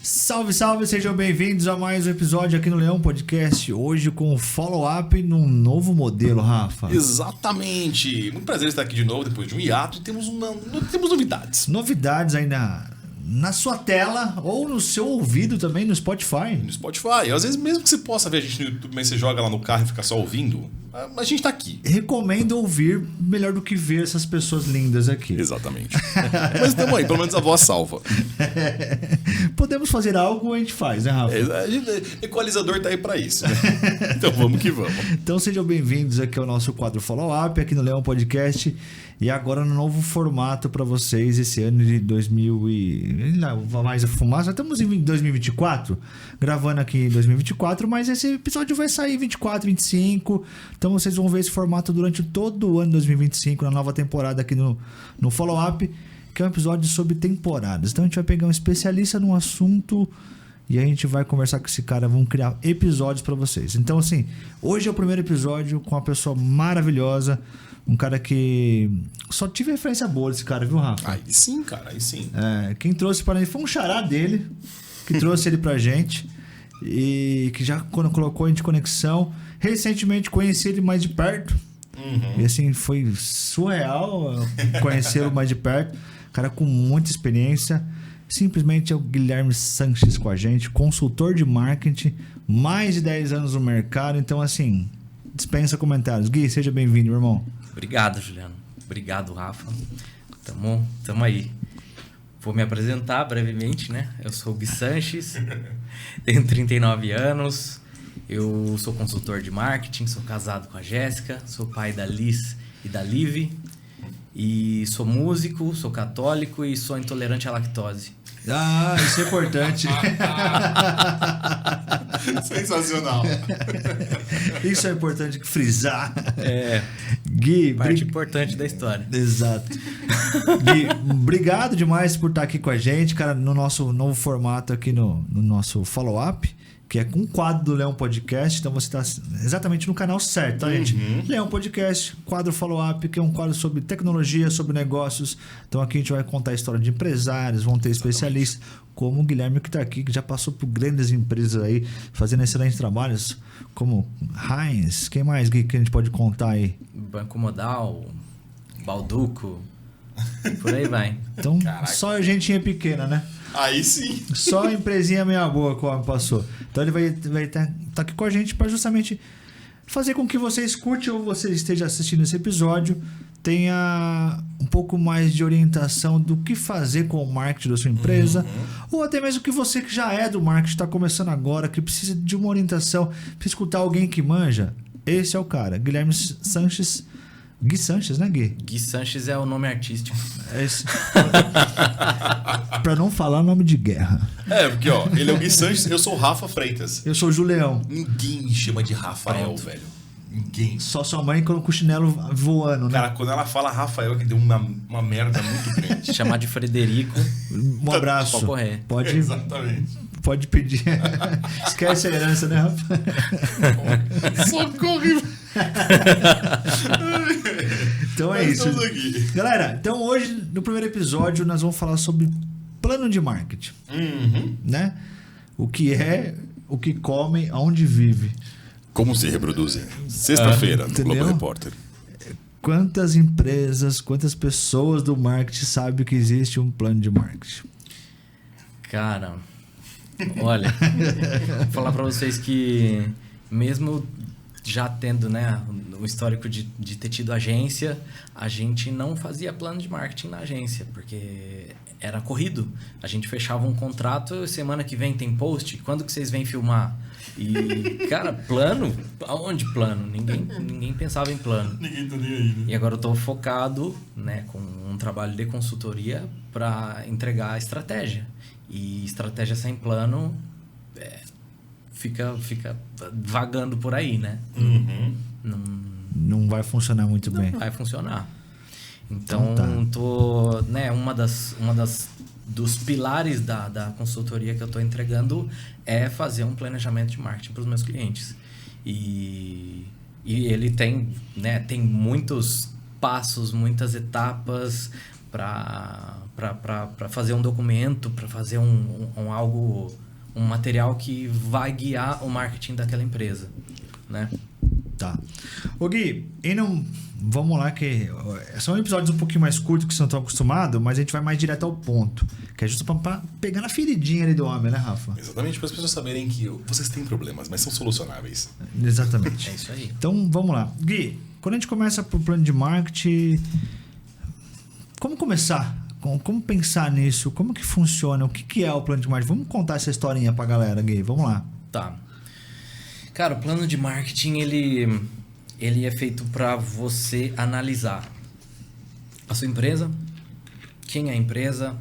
Salve, salve, sejam bem-vindos a mais um episódio aqui no Leão Podcast. Hoje com follow-up num novo modelo, Rafa. Exatamente. Muito prazer estar aqui de novo depois de um hiato e temos novidades. Novidades aí na sua tela ou no seu ouvido também no Spotify. No Spotify. Às vezes, mesmo que você possa ver a gente no YouTube, mas você joga lá no carro e fica só ouvindo, a gente tá aqui. Recomendo ouvir melhor do que ver essas pessoas lindas aqui. Exatamente. Mas estamos aí, pelo menos a voz salva. Podemos fazer algo, a gente faz, né, Rafa? Equalizador tá aí pra isso, né? Então vamos que vamos. Então sejam bem-vindos aqui ao nosso quadro Follow-up aqui no Leão Podcast. E agora no novo formato para vocês esse ano de 2000 e... mais a fumaça. Estamos em 2024, gravando aqui em 2024, mas esse episódio vai sair 24, 25. Então vocês vão ver esse formato durante todo o ano de 2025, na nova temporada aqui no Follow-up, que é um episódio sobre temporadas. Então a gente vai pegar um especialista num assunto e a gente vai conversar com esse cara, vamos criar episódios para vocês. Então assim, hoje é o primeiro episódio com uma pessoa maravilhosa, um cara que só tive referência boa desse cara, viu, Rafa? Aí sim, cara, aí sim. Quem trouxe para ele foi um xará dele, que trouxe ele pra gente e que já colocou a gente em conexão. Recentemente conheci ele mais de perto. E assim, foi surreal conhecê-lo mais de perto. Cara com muita experiência. Simplesmente é o Guilherme Sanches com a gente, consultor de marketing, mais de 10 anos no mercado. Então assim, dispensa comentários. Gui, seja bem-vindo, meu irmão. Obrigado, Juliano. Obrigado, Rafa. Tamo aí. Vou me apresentar brevemente, né? Eu sou o Gui Sanches, tenho 39 anos, eu sou consultor de marketing, sou casado com a Jéssica, sou pai da Liz e da Liv, e sou músico, sou católico e sou intolerante à lactose. Ah, isso é importante. Sensacional. Isso é importante frisar. Gui, parte importante da história. Exato. Gui, obrigado demais por estar aqui com a gente, cara, no nosso novo formato aqui no nosso follow-up, que é com um quadro do Leão Podcast. Então você está exatamente no canal certo, tá, gente? Leão Podcast, quadro follow-up, que é um quadro sobre tecnologia, sobre negócios. Então aqui a gente vai contar a história de empresários, vão ter especialistas, como o Guilherme que está aqui, que já passou por grandes empresas aí, fazendo excelentes trabalhos, como Heinz. Quem mais, Gui, que a gente pode contar aí? Banco Modal, Balduco, por aí vai. Então, Caraca. só a gentinha pequena, né? Aí sim. Só a empresinha meia boa que o homem passou. Então ele vai estar aqui com a gente para justamente fazer com que você escute ou você esteja assistindo esse episódio, tenha um pouco mais de orientação do que fazer com o marketing da sua empresa, ou até mesmo que você que já é do marketing, está começando agora, que precisa de uma orientação, precisa escutar alguém que manja. Esse é o cara, Guilherme Sanches. Gui Sanches, né, Gui? Gui Sanches é o nome artístico. Pra não falar nome de guerra. Porque ele é o Gui Sanches, eu sou o Rafa Freitas. Eu sou o Julião. Ninguém me chama de Rafael, velho. Ninguém. Só sua mãe com o chinelo voando, né? Cara, quando ela fala Rafael, que deu uma merda muito grande. Chamar de Frederico. Um abraço. Pode correr. Exatamente. Pode pedir. Esquece a herança, né, Rafa? Só que horrível. Então é isso. Aqui. Galera, então hoje, no primeiro episódio, nós vamos falar sobre plano de marketing. Né? O que é, o que come, aonde vive. Como se reproduzem. Sexta-feira, no Globo Repórter. Quantas empresas, quantas pessoas do marketing sabem que existe um plano de marketing? Cara, olha, vou falar para vocês que mesmo já tendo, né, o histórico de ter tido agência, a gente não fazia plano de marketing na agência, porque era corrido. A gente fechava um contrato, semana que vem tem post, quando que vocês vêm filmar? E, cara, plano? Aonde plano? Ninguém pensava em plano. Ninguém tá nem aí, né? E agora eu tô focado, né, com um trabalho de consultoria para entregar a estratégia. E estratégia sem plano fica vagando por aí, né? Não vai funcionar muito bem. Não vai funcionar. Então tô, né, dos pilares da consultoria que eu estou entregando é fazer um planejamento de marketing para os meus clientes. E ele tem, né, tem muitos passos, muitas etapas, para fazer um documento, para fazer um material que vai guiar o marketing daquela empresa, né? Tá. Ô Gui, vamos lá, que são episódios um pouquinho mais curtos que vocês não estão acostumados, mas a gente vai mais direto ao ponto. Que é justo pra pegar na feridinha ali do homem, né, Rafa? Exatamente, para as pessoas saberem que vocês têm problemas, mas são solucionáveis. Exatamente. É isso aí. Então, vamos lá. Gui, quando a gente começa pro plano de marketing, como começar? Como pensar nisso? Como que funciona? O que é o plano de marketing? Vamos contar essa historinha pra galera, Gui. Vamos lá. Tá. Cara, o plano de marketing, ele é feito para você analisar a sua empresa, quem é a empresa,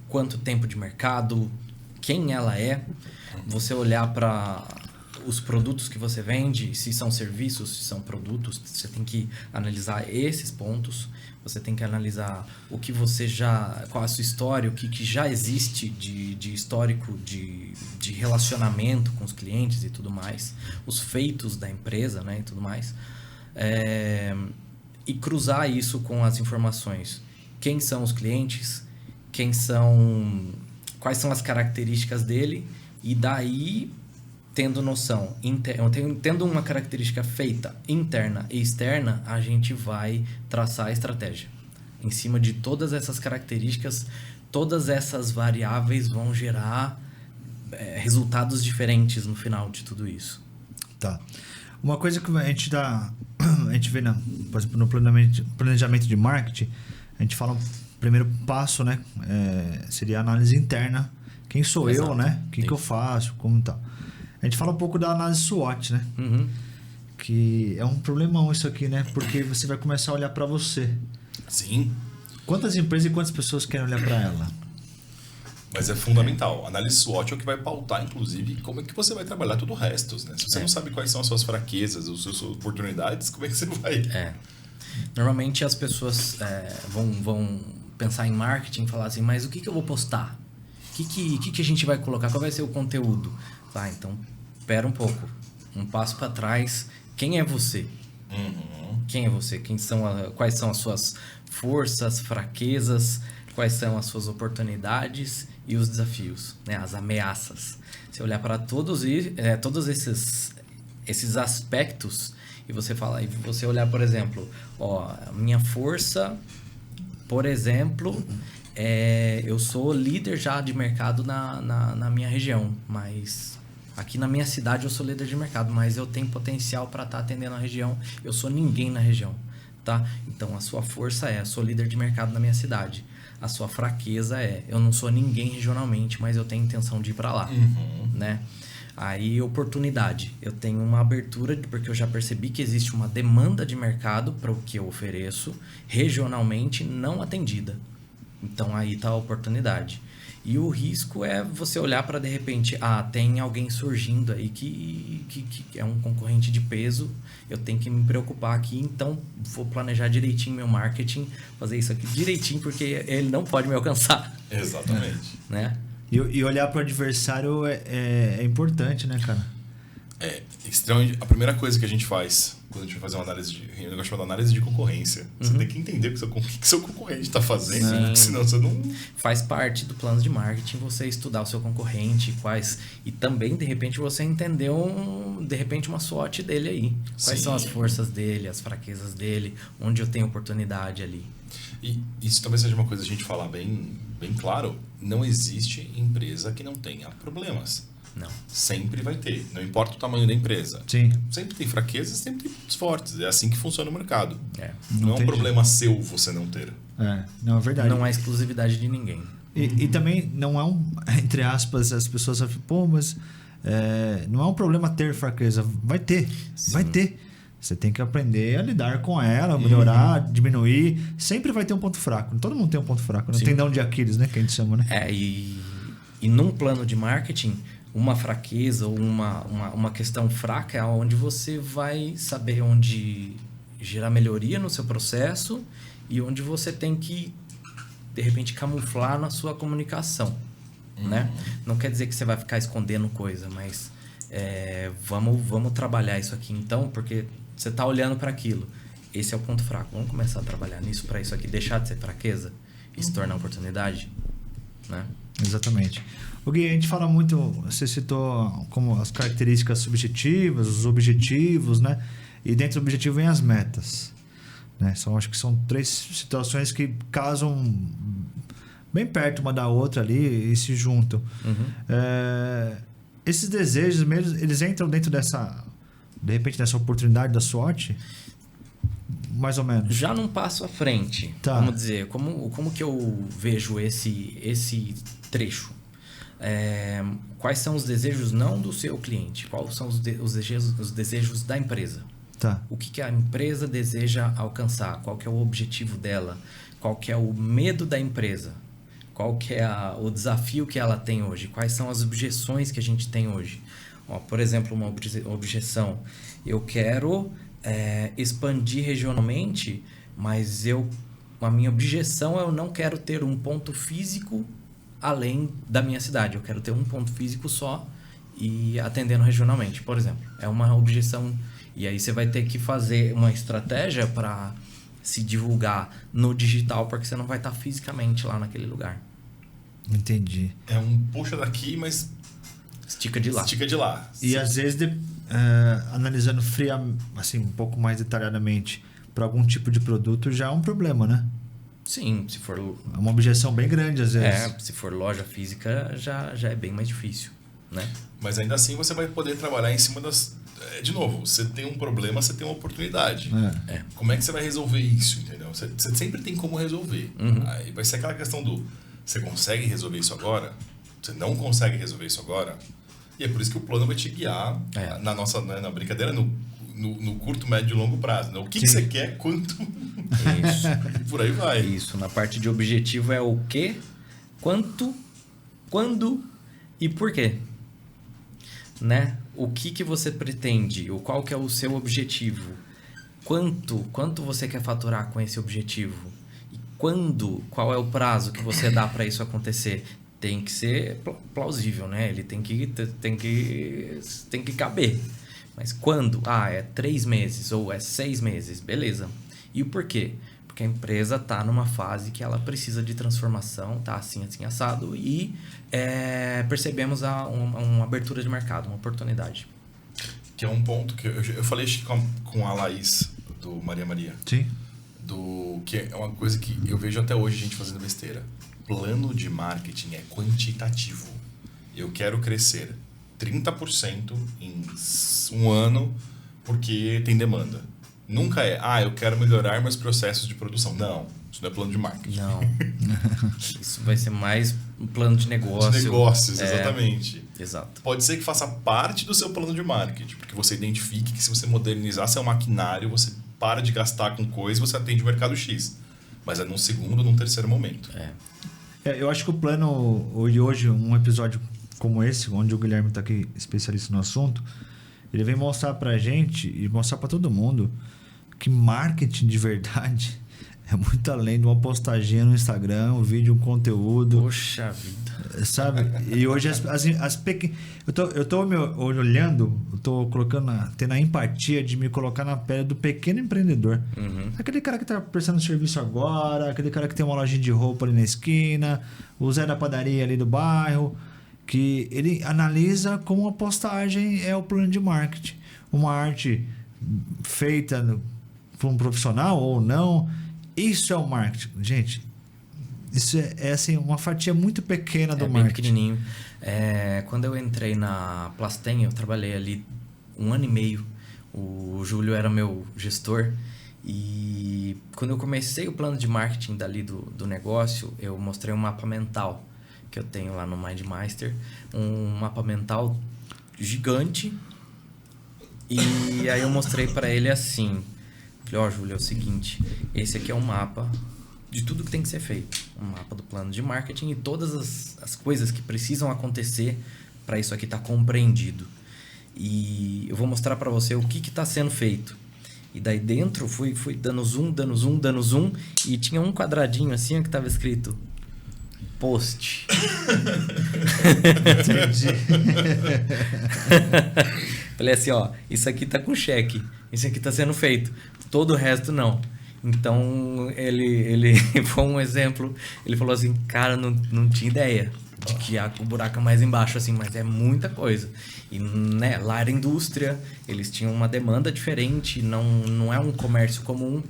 quanto tempo de mercado, quem ela é, você olhar para os produtos que você vende, se são serviços, se são produtos, você tem que analisar esses pontos, você tem que analisar o que você qual a sua história, o que já existe de histórico de relacionamento com os clientes e tudo mais, os feitos da empresa, né, e tudo mais, e cruzar isso com as informações. Quem são os clientes, quais são as características dele, e daí, tendo noção, tendo uma característica feita interna e externa, a gente vai traçar a estratégia. Em cima de todas essas características, todas essas variáveis vão gerar resultados diferentes no final de tudo isso. Tá. Uma coisa que a gente vê por exemplo, no planejamento de marketing, a gente fala, o primeiro passo, né, seria a análise interna. Quem sou Exato. eu, né? O que eu faço, como tal. A gente fala um pouco da análise SWOT, né? Uhum. Que é um problemão isso aqui, né? Porque você vai começar a olhar para você. Sim. Quantas empresas e quantas pessoas querem olhar para ela? Mas é fundamental. A análise SWOT é o que vai pautar, inclusive, como é que você vai trabalhar todo o resto, né? Se você não sabe quais são as suas fraquezas, as suas oportunidades, como é que você vai? Normalmente as pessoas vão pensar em marketing e falar assim, mas o que eu vou postar? O que a gente vai colocar? Qual vai ser o conteúdo? Tá, então, espera um pouco. Um passo para trás. Quem é você? Uhum. Quem é você? Quais são as suas forças, fraquezas? Quais são as suas oportunidades e os desafios, né? As ameaças. Se olhar para todos esses aspectos e você olhar, por exemplo, a minha força, por exemplo, eu sou líder já de mercado na minha região, mas aqui na minha cidade eu sou líder de mercado, mas eu tenho potencial para estar atendendo a região, eu sou ninguém na região, tá? Então a sua força eu sou líder de mercado na minha cidade. A sua fraqueza eu não sou ninguém regionalmente, mas eu tenho intenção de ir para lá, né? Aí, oportunidade. Eu tenho uma abertura, porque eu já percebi que existe uma demanda de mercado para o que eu ofereço, regionalmente não atendida. Então, aí está a oportunidade. E o risco é você olhar para, de repente, tem alguém surgindo aí que é um concorrente de peso, eu tenho que me preocupar aqui, então vou planejar direitinho meu marketing, fazer isso aqui direitinho, porque ele não pode me alcançar. Exatamente. Né? E olhar para o adversário é importante, né, cara? Extremamente. A primeira coisa que a gente faz quando a gente vai fazer uma análise um negócio chamado análise de concorrência. Você tem que entender o que seu concorrente está fazendo, porque senão você não... Faz parte do plano de marketing você estudar o seu concorrente, e também, de repente, você entender uma SWOT dele aí. Quais são as forças dele, as fraquezas dele, onde eu tenho oportunidade ali. E isso talvez seja uma coisa a gente falar bem claro, não existe empresa que não tenha problemas. Não. Sempre vai ter, não importa o tamanho da empresa. Sim. Sempre tem fraquezas, sempre tem pontos fortes. É assim que funciona o mercado. Não é um problema seu você não ter. Não é verdade. Não é exclusividade de ninguém. E também não é entre aspas, as pessoas falam, mas não é um problema ter fraqueza. Vai ter. Você tem que aprender a lidar com ela, melhorar, diminuir. Sempre vai ter um ponto fraco. Todo mundo tem um ponto fraco. Não tem tendão de Aquiles, né? Que a gente chama, né? E num plano de marketing, uma fraqueza ou uma questão fraca é onde você vai saber onde gerar melhoria no seu processo e onde você tem que, de repente, camuflar na sua comunicação, né? Não quer dizer que você vai ficar escondendo coisa, mas vamos trabalhar isso aqui então, porque você está olhando para aquilo. Esse é o ponto fraco. Vamos começar a trabalhar nisso para isso aqui deixar de ser fraqueza. e se tornar oportunidade, né? Exatamente. O Gui, a gente fala muito, você citou como as características subjetivas, os objetivos, né? E dentro do objetivo vem as metas, né? Acho que são 3 situações que casam bem perto uma da outra ali e se juntam. Esses desejos mesmo, eles entram dentro de repente, dessa oportunidade da SWOT? Mais ou menos. Já num passo à frente, Tá. vamos dizer, como que eu vejo esse trecho? Quais são os desejos não do seu cliente? Quais são os desejos da empresa? Tá. O que a empresa deseja alcançar? Qual que é o objetivo dela? Qual que é o medo da empresa? Qual que é o desafio que ela tem hoje? Quais são as objeções que a gente tem hoje? Por exemplo, uma objeção. Eu quero expandir regionalmente, mas a minha objeção é eu não quero ter um ponto físico além da minha cidade. Eu quero ter um ponto físico só e atendendo regionalmente, por exemplo. É uma objeção. E aí você vai ter que fazer uma estratégia para se divulgar no digital, porque você não vai estar fisicamente lá naquele lugar. Entendi. É um puxa daqui, mas Estica de lá. estica de lá. E às vezes, analisando assim, um pouco mais detalhadamente para algum tipo de produto, já é um problema, né? Sim, se for... É uma objeção bem grande, às vezes. se for loja física, já é bem mais difícil, né? Mas ainda assim você vai poder trabalhar em cima das... De novo, você tem um problema, você tem uma oportunidade. Como é que você vai resolver isso, entendeu? Você sempre tem como resolver. Aí vai ser aquela questão do... Você consegue resolver isso agora? Você não consegue resolver isso agora? E é por isso que o plano vai te guiar na nossa na brincadeira, no curto, médio e longo prazo. Né? O que você quer, quanto... Isso. E por aí vai. Isso. Na parte de objetivo é o quê, quanto, quando e por quê. Né? O que você pretende? Qual que é o seu objetivo? Quanto você quer faturar com esse objetivo? E qual é o prazo que você dá para isso acontecer? Tem que ser plausível, né? Ele tem que caber. Mas quando? É 3 meses ou é 6 meses, beleza. E o porquê? Porque a empresa está numa fase que ela precisa de transformação, tá assim assado, e percebemos uma abertura de mercado, uma oportunidade. Que é um ponto que eu falei com a Laís, do Maria. Sim. Que é uma coisa que eu vejo até hoje a gente fazendo besteira. Plano de marketing é quantitativo. Eu quero crescer 30% em um ano porque tem demanda. Nunca eu quero melhorar meus processos de produção. Não, isso não é plano de marketing. Não. Isso vai ser mais um plano de negócio. De negócios, exatamente. Exato. Pode ser que faça parte do seu plano de marketing, porque você identifique que se você modernizar seu maquinário, você para de gastar com coisa e você atende o mercado X. Mas é num segundo ou num terceiro momento. Eu acho que o plano, hoje, um episódio como esse, onde o Guilherme está aqui especialista no assunto, ele vem mostrar pra gente e mostrar pra todo mundo que marketing de verdade é muito além de uma postagem no Instagram, um vídeo, um conteúdo. Poxa vida. Sabe? E hoje as pequenas... Eu tô me olhando, eu tô tendo a empatia de me colocar na pele do pequeno empreendedor. Aquele cara que tá prestando serviço agora, aquele cara que tem uma lojinha de roupa ali na esquina, o Zé da padaria ali do bairro, que ele analisa como uma postagem é o plano de marketing. Uma arte feita por um profissional ou não, isso é o marketing. Gente, isso é assim, uma fatia muito pequena do bem marketing. Pequenininho. Quando eu entrei na Plastem, eu trabalhei ali 1 ano e meio. O Júlio era meu gestor. E quando eu comecei o plano de marketing dali do negócio, eu mostrei um mapa mental que eu tenho lá no MindMaster. Um mapa mental gigante. E aí eu mostrei para ele assim. Falei, Júlio, é o seguinte, esse aqui é um mapa de tudo que tem que ser feito. Um mapa do plano de marketing e todas as coisas que precisam acontecer para isso aqui estar compreendido. E eu vou mostrar para você o que está sendo feito. E daí dentro fui dando zoom, e tinha um quadradinho assim que estava escrito post. Entendi. Falei assim, isso aqui tá com cheque, isso aqui tá sendo feito, todo o resto não. Então, ele foi um exemplo. Ele falou assim, cara, não tinha ideia de que o buraco é mais embaixo, assim, mas é muita coisa. E, né, lá era indústria, eles tinham uma demanda diferente, não é um comércio comum.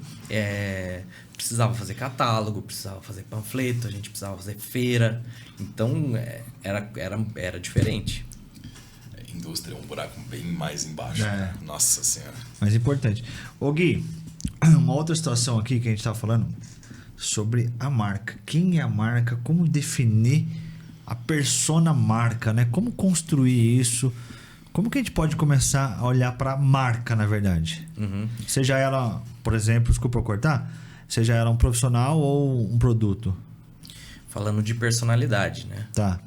Precisava fazer catálogo, precisava fazer panfleto, a gente precisava fazer feira. Então, era diferente. Indústria é um buraco bem mais embaixo. Né? Nossa Senhora. Mais importante. Ô Gui, uma outra situação aqui que a gente estava falando sobre a marca. Quem é a marca? Como definir a persona marca, né? Como construir isso? Como que a gente pode começar a olhar para a marca, na verdade? Seja ela, por exemplo, desculpa eu cortar, seja ela um profissional ou um produto? Falando de personalidade, né? Tá.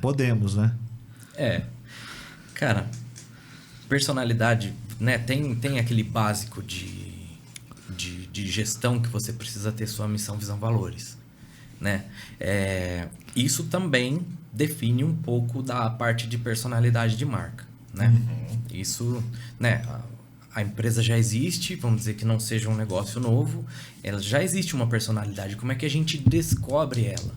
Podemos, né? Cara, personalidade, né? Tem aquele básico de gestão que você precisa ter sua missão, visão, valores, né? Isso também define um pouco da parte de personalidade de marca, né? Isso, né? A empresa já existe, vamos dizer que não seja um negócio novo, ela já existe uma personalidade. Como é que a gente descobre ela?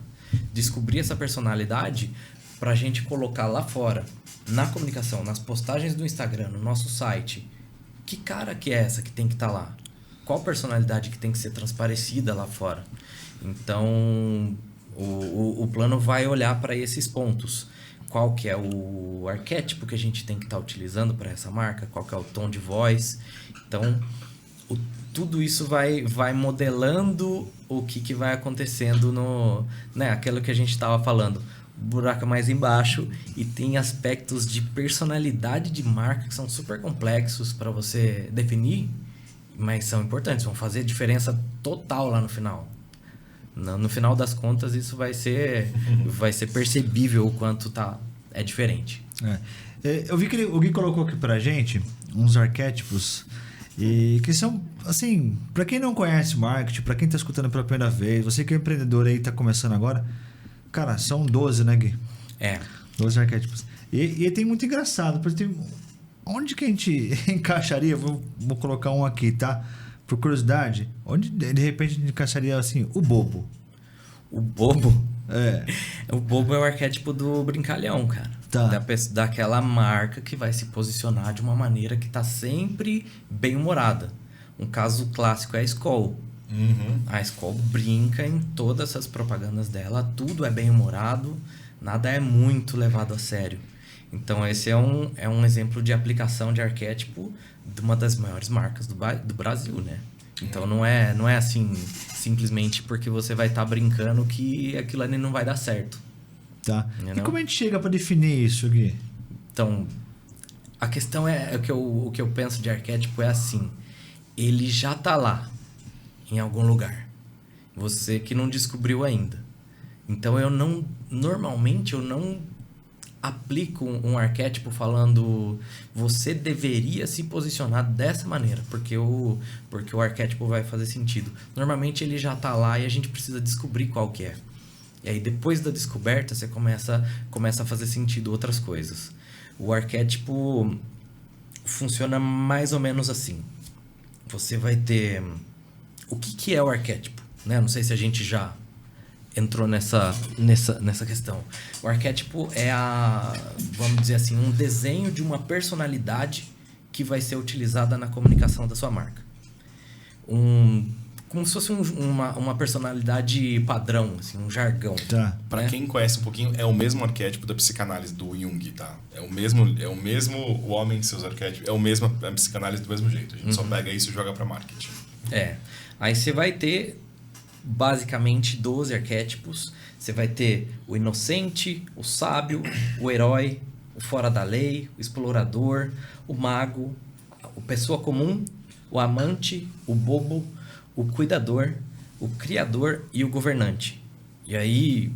Descobrir essa personalidade para a gente colocar lá fora, na comunicação, nas postagens do Instagram, no nosso site. Que cara que é essa que tem que estar lá? Qual personalidade que tem que ser transparecida lá fora? Então, o plano vai olhar para esses pontos. Qual que é o arquétipo que a gente tem que estar utilizando para essa marca? Qual que é o tom de voz? Então, tudo isso vai modelando o que vai acontecendo no... Né, aquilo que a gente estava falando. O buraco é mais embaixo e tem aspectos de personalidade de marca que são super complexos para você definir, mas são importantes, vão fazer diferença total lá no final. No final das contas, isso vai ser percebível o quanto é diferente. Eu vi que o Gui colocou aqui pra gente uns arquétipos e que são, assim, para quem não conhece marketing, para quem tá escutando pela primeira vez, você que é empreendedor aí, tá começando agora, cara, são 12, né, Gui? 12 arquétipos. E tem muito engraçado, porque tem... Onde que a gente encaixaria? Vou colocar um aqui, tá? Por curiosidade, onde de repente a gente encaixaria assim, o bobo? O bobo? O bobo é o arquétipo do brincalhão, cara. Tá. Daquela marca que vai se posicionar de uma maneira que tá sempre bem-humorada. Um caso clássico é a Skol. A Skol brinca em todas as propagandas dela, tudo é bem-humorado, nada é muito levado a sério. Então, esse é um exemplo de aplicação de arquétipo de uma das maiores marcas do Brasil, né? Então, não é assim, simplesmente porque você vai estar brincando que aquilo ali não vai dar certo. Tá. E como a gente chega para definir isso, Gui? Então, a questão o que eu penso de arquétipo é assim, ele já tá lá, em algum lugar. Você que não descobriu ainda. Então, normalmente eu não aplico um arquétipo falando você deveria se posicionar dessa maneira, porque o arquétipo vai fazer sentido. Normalmente ele já está lá e a gente precisa descobrir qual que é. E aí depois da descoberta você começa a fazer sentido outras coisas. O arquétipo funciona mais ou menos assim. Você vai ter... O que é o arquétipo? Né? Não sei se a gente já entrou nessa questão. O arquétipo é vamos dizer assim, um desenho de uma personalidade que vai ser utilizada na comunicação da sua marca. Como se fosse uma personalidade padrão, assim, um jargão. Tá. Pra quem conhece um pouquinho, é o mesmo arquétipo da psicanálise do Jung, tá? É o mesmo o homem de seus arquétipos, a psicanálise do mesmo jeito. A gente só pega isso e joga pra marketing. Aí você vai ter basicamente 12 arquétipos. Você vai ter o inocente, o sábio, o herói, o fora da lei, o explorador, o mago, o pessoa comum, o amante, o bobo, o cuidador, o criador e o governante. E aí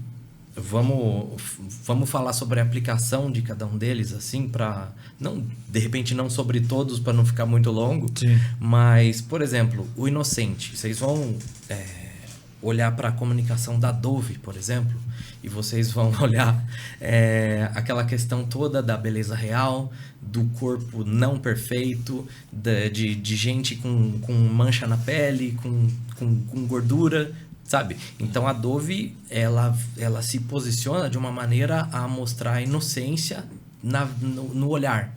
vamos falar sobre a aplicação de cada um deles, assim, para de repente não sobre todos para não ficar muito longo. Sim. Mas, por exemplo, o inocente, vocês vão olhar para a comunicação da Dove, por exemplo, e vocês vão olhar aquela questão toda da beleza real, do corpo não perfeito, de gente com mancha na pele, com gordura, sabe? Então a Dove, ela se posiciona de uma maneira a mostrar a inocência no olhar.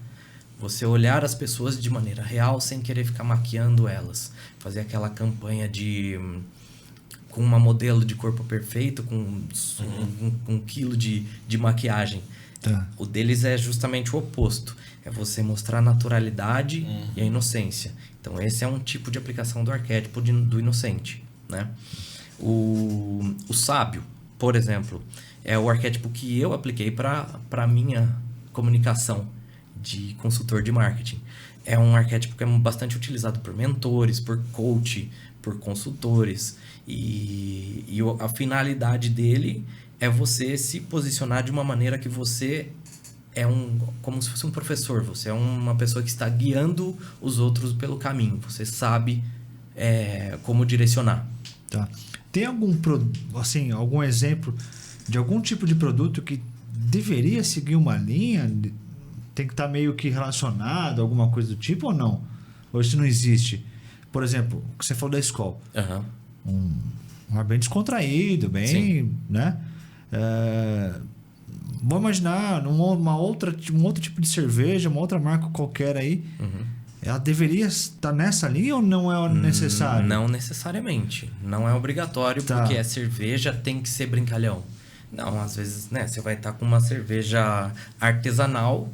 Você olhar as pessoas de maneira real sem querer ficar maquiando elas. Fazer aquela campanha com uma modelo de corpo perfeito, com 1 quilo de maquiagem. Tá. O deles é justamente o oposto. É você mostrar a naturalidade e a inocência. Então esse é um tipo de aplicação do arquétipo do inocente, né? O sábio, por exemplo, é o arquétipo que eu apliquei para a minha comunicação de consultor de marketing. É um arquétipo que é bastante utilizado por mentores, por coach, por consultores. E a finalidade dele é você se posicionar de uma maneira que você como se fosse um professor. Você é uma pessoa que está guiando os outros pelo caminho. Você sabe como direcionar. Tá. Tem algum exemplo de algum tipo de produto que deveria seguir uma linha? Tem que estar meio que relacionado, alguma coisa do tipo ou não? Ou isso não existe? Por exemplo, o que você falou da escola. Um ar bem descontraído, bem... Sim. Né? Vamos imaginar um outro tipo de cerveja, uma outra marca qualquer aí. Ela deveria estar nessa linha ou não é necessário? Não necessariamente. Não é obrigatório, porque a cerveja tem que ser brincalhão. Não, às vezes, né, você vai estar com uma cerveja artesanal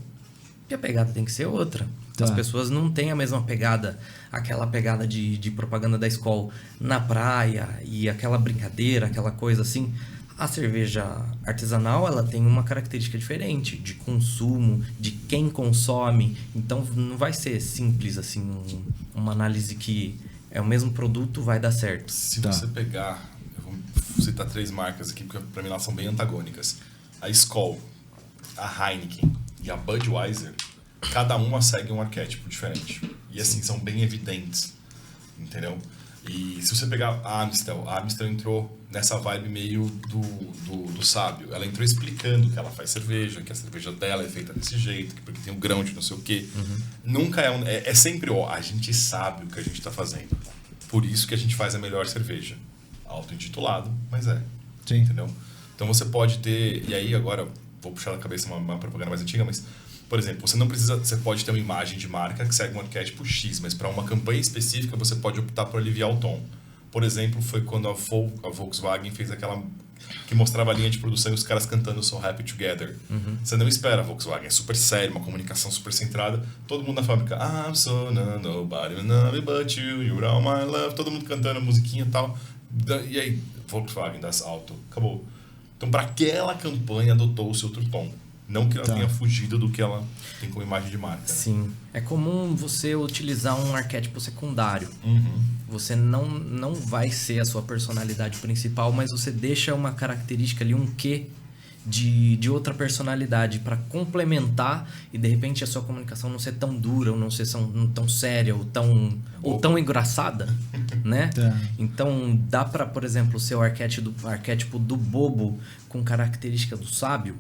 e a pegada tem que ser outra. As pessoas não têm a mesma pegada, aquela pegada de propaganda da Skol na praia e aquela brincadeira, aquela coisa assim. A cerveja artesanal, ela tem uma característica diferente de consumo, de quem consome. Então, não vai ser simples assim, uma análise que é o mesmo produto, vai dar certo. Se você pegar, eu vou citar 3 marcas aqui, porque para mim elas são bem antagônicas. A Skol, a Heineken e a Budweiser, cada uma segue um arquétipo diferente. E assim, são bem evidentes, entendeu? E se você pegar a Amstel entrou nessa vibe meio do sábio. Ela entrou explicando que ela faz cerveja, que a cerveja dela é feita desse jeito, porque tem um grão de não sei o quê. Nunca é sempre, a gente sabe o que a gente está fazendo. Por isso que a gente faz a melhor cerveja. Auto-intitulado, mas Sim. Entendeu? Então você pode ter... E aí agora, vou puxar na cabeça uma propaganda mais antiga, mas... Por exemplo, você pode ter uma imagem de marca que segue um arquétipo X, mas para uma campanha específica você pode optar por aliviar o tom. Por exemplo, foi quando a Volkswagen fez aquela que mostrava a linha de produção e os caras cantando So Happy Together. Você não espera a Volkswagen, é super sério, uma comunicação super centrada. Todo mundo na fábrica, I'm so nobody but you, you're all my love. Todo mundo cantando a musiquinha e tal. E aí, Volkswagen, das Auto, acabou. Então, para aquela campanha, adotou-se outro tom. Não que ela tenha fugido do que ela tem como imagem de marca. Né? Sim. É comum você utilizar um arquétipo secundário. Você não vai ser a sua personalidade principal, mas você deixa uma característica ali, um quê de outra personalidade para complementar e de repente a sua comunicação não ser tão dura, ou não ser tão séria, ou tão engraçada, né? Então dá para, por exemplo, ser o arquétipo do bobo com característica do sábio.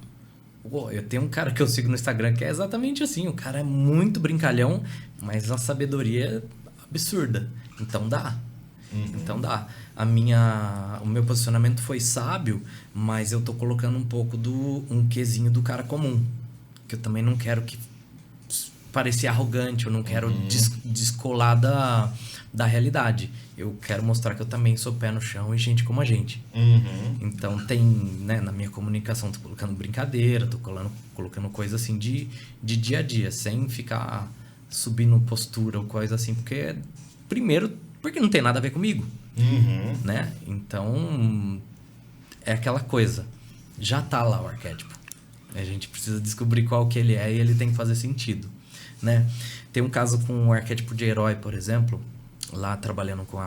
Eu tenho um cara que eu sigo no Instagram que é exatamente assim. O cara é muito brincalhão, mas a sabedoria é absurda. Então dá. Então dá. O meu posicionamento foi sábio, mas eu tô colocando um pouco um quezinho do cara comum. Que eu também não quero parecer arrogante, eu não quero descolar da realidade. Eu quero mostrar que eu também sou pé no chão e gente como a gente. Então tem, né, na minha comunicação, tô colocando brincadeira, tô colocando coisa assim de dia a dia, sem ficar subindo postura ou coisa assim, porque não tem nada a ver comigo, né? Então é aquela coisa, já tá lá o arquétipo. A gente precisa descobrir qual que ele é e ele tem que fazer sentido, né? Tem um caso com o arquétipo de herói, por exemplo, lá trabalhando com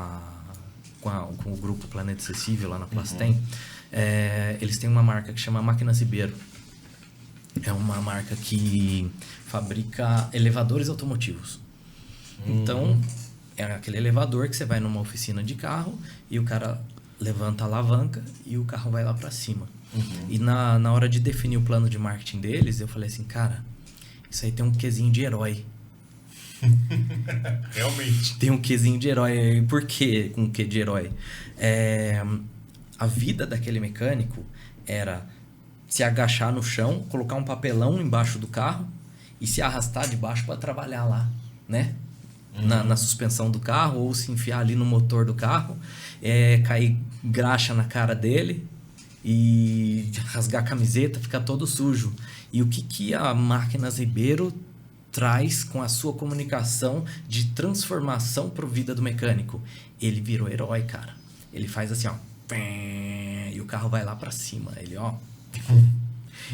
o grupo Planeta Acessível, lá na Plastem, eles têm uma marca que chama Máquinas Ribeiro. É uma marca que fabrica elevadores automotivos. Então, é aquele elevador que você vai numa oficina de carro e o cara levanta a alavanca e o carro vai lá para cima. E na hora de definir o plano de marketing deles, eu falei assim, cara, isso aí tem um quezinho de herói. Realmente. Tem um quezinho de herói. Por quê com um quê de herói? A vida daquele mecânico era se agachar no chão, colocar um papelão embaixo do carro e se arrastar de baixo para trabalhar lá, né? Na suspensão do carro, ou se enfiar ali no motor do carro, cair graxa na cara dele e rasgar a camiseta, ficar todo sujo. E o que a Máquinas Ribeiro traz com a sua comunicação de transformação para a vida do mecânico? Ele virou herói, cara. Ele faz assim, ó, e o carro vai lá para cima.